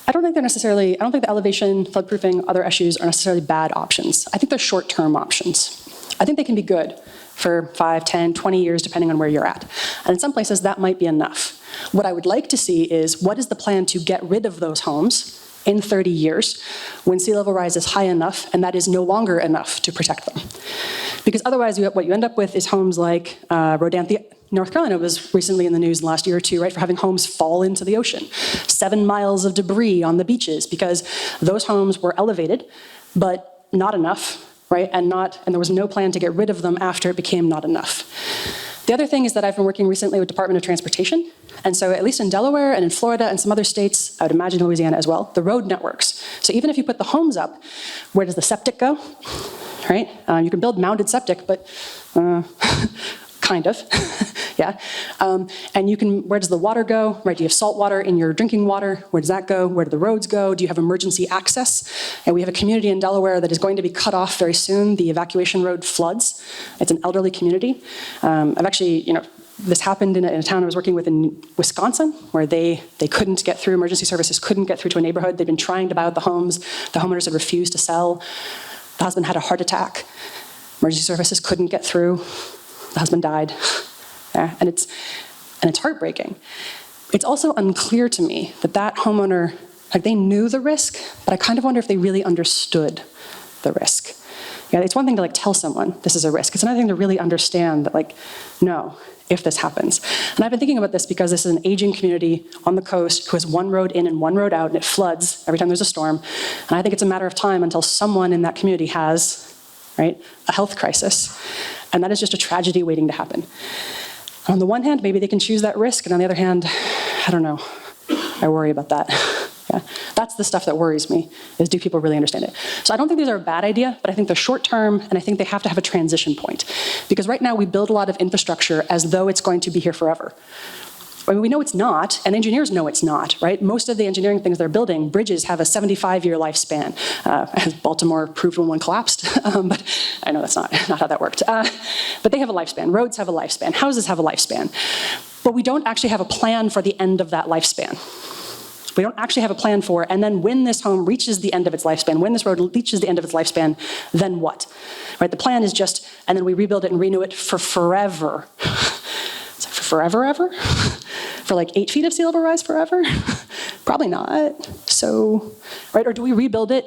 I don't think the elevation, floodproofing, other issues are necessarily bad options. I think they're short-term options. I think they can be good for 5, 10, 20 years, depending on where you're at. And in some places, that might be enough. What I would like to see is, what is the plan to get rid of those homes in 30 years when sea level rise is high enough and that is no longer enough to protect them? Because otherwise, what you end up with is homes like Rodanthe, North Carolina was recently in the news in the last year or two, right, for having homes fall into the ocean. 7 miles of debris on the beaches because those homes were elevated, but not enough, right, and there was no plan to get rid of them after it became not enough. The other thing is that I've been working recently with Department of Transportation, and so at least in Delaware and in Florida and some other states, I would imagine Louisiana as well, the road networks. So even if you put the homes up, where does the septic go, right? You can build mounded septic, but kind of, yeah. And where does the water go, right? Do you have salt water in your drinking water? Where does that go? Where do the roads go? Do you have emergency access? And we have a community in Delaware that is going to be cut off very soon. The evacuation road floods. It's an elderly community. I've actually, this happened in a town I was working with in Wisconsin, where they couldn't get through, emergency services couldn't get through to a neighborhood. They'd been trying to buy out the homes. The homeowners had refused to sell. The husband had a heart attack. Emergency services couldn't get through. The husband died. Yeah, and it's heartbreaking. It's also unclear to me that homeowner, they knew the risk, but I kind of wonder if they really understood the risk. Yeah, it's one thing to tell someone this is a risk. It's another thing to really understand that no, if this happens. And I've been thinking about this because this is an aging community on the coast who has one road in and one road out, and it floods every time there's a storm. And I think it's a matter of time until someone in that community has, right, a health crisis. And that is just a tragedy waiting to happen. On the one hand, maybe they can choose that risk, and on the other hand, I don't know. I worry about that. Yeah, that's the stuff that worries me, is do people really understand it? So I don't think these are a bad idea, but I think they're short term, and I think they have to have a transition point. Because right now we build a lot of infrastructure as though it's going to be here forever. I mean, we know it's not, and engineers know it's not, right? Most of the engineering things they're building, bridges have a 75-year lifespan, as Baltimore proved when one collapsed, but I know that's not how that worked. But they have a lifespan, roads have a lifespan, houses have a lifespan, but we don't actually have a plan for the end of that lifespan. We don't actually have a plan for, and then when this home reaches the end of its lifespan, when this road reaches the end of its lifespan, then what? Right, the plan is just, and then we rebuild it and renew it for forever. It's for forever, ever? For 8 feet of sea level rise forever? Probably not. So, right, or do we rebuild it?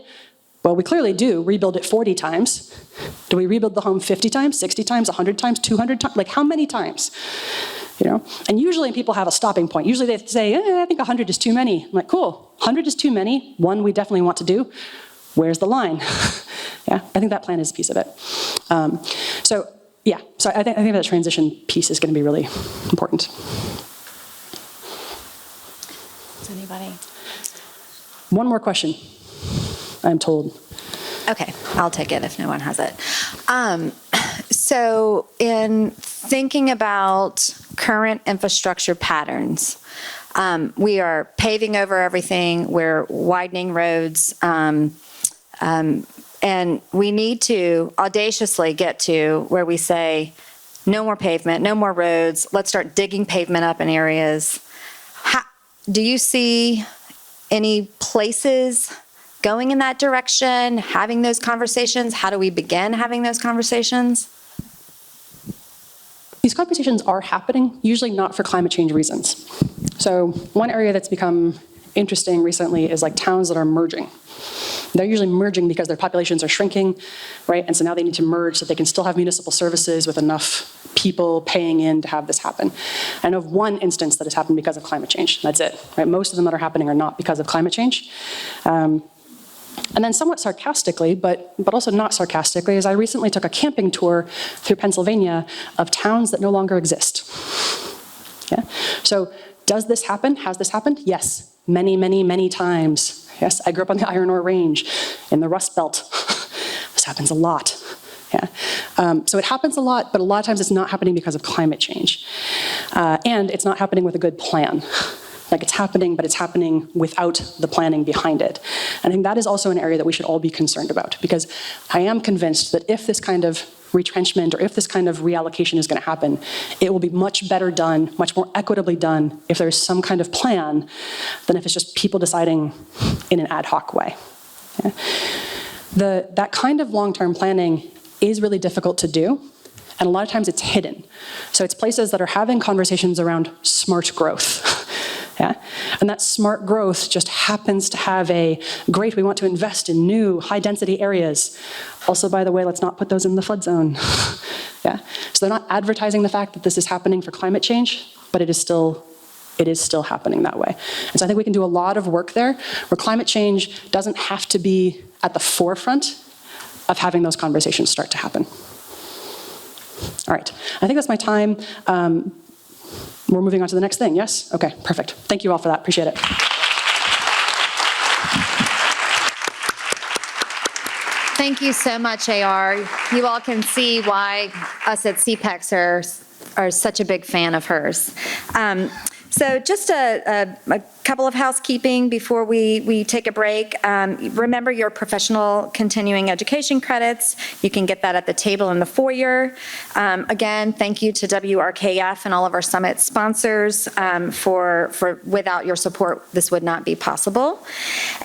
Well, we clearly do rebuild it 40 times. Do we rebuild the home 50 times, 60 times, 100 times, 200 times? How many times? And usually people have a stopping point. Usually they say, I think 100 is too many. I'm like, cool, 100 is too many. One we definitely want to do. Where's the line? Yeah, I think that plan is a piece of it. So I think that transition piece is going to be really important. Does anybody? One more question, I'm told. Okay, I'll take it if no one has it. So in thinking about current infrastructure patterns, we are paving over everything, we're widening roads, and we need to audaciously get to where we say, no more pavement, no more roads, let's start digging pavement up in areas. Do you see any places going in that direction, having those conversations? How do we begin having those conversations? These conversations are happening, usually not for climate change reasons. So one area that's become interesting recently is like towns that are merging. They're usually merging because their populations are shrinking, right? And so now they need to merge so they can still have municipal services with enough people paying in to have this happen. I know of one instance that has happened because of climate change. That's it, right? Most of them that are happening are not because of climate change. And then somewhat sarcastically, but also not sarcastically, is I recently took a camping tour through Pennsylvania of towns that no longer exist. Yeah? So does this happen? Has this happened? Yes, many, many, many times. Yes, I grew up on the Iron Ore Range in the Rust Belt. This happens a lot. Yeah. So it happens a lot, but a lot of times it's not happening because of climate change. And it's not happening with a good plan. Like it's happening, but it's happening without the planning behind it. And I think that is also an area that we should all be concerned about, because I am convinced that if this kind of retrenchment or if this kind of reallocation is going to happen, it will be much better done, much more equitably done if there's some kind of plan than if it's just people deciding in an ad hoc way. Yeah. That kind of long-term planning is really difficult to do, and a lot of times it's hidden. So it's places that are having conversations around smart growth. Yeah? And that smart growth just happens to have a great, we want to invest in new high-density areas. Also, by the way, let's not put those in the flood zone. Yeah? So they're not advertising the fact that this is happening for climate change, but it is still happening that way. And so I think we can do a lot of work there where climate change doesn't have to be at the forefront of having those conversations start to happen. All right, I think that's my time. We're moving on to the next thing, yes? Okay, perfect. Thank you all for that, appreciate it. Thank you so much, AR. You all can see why us at CPEX are such a big fan of hers. So just a couple of housekeeping before we take a break. Remember your professional continuing education credits. You can get that at the table in the foyer. Again, thank you to WRKF and all of our summit sponsors for without your support, this would not be possible.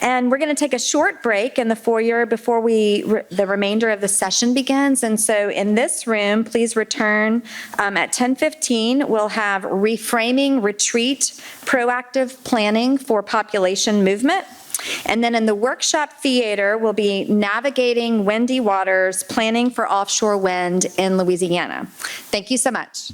And we're going to take a short break in the foyer before the remainder of the session begins. And so in this room, please return at 10:15. We'll have reframing retreat, proactive planning for population movement. And then in the workshop theater, we'll be navigating windy waters, planning for offshore wind in Louisiana. Thank you so much.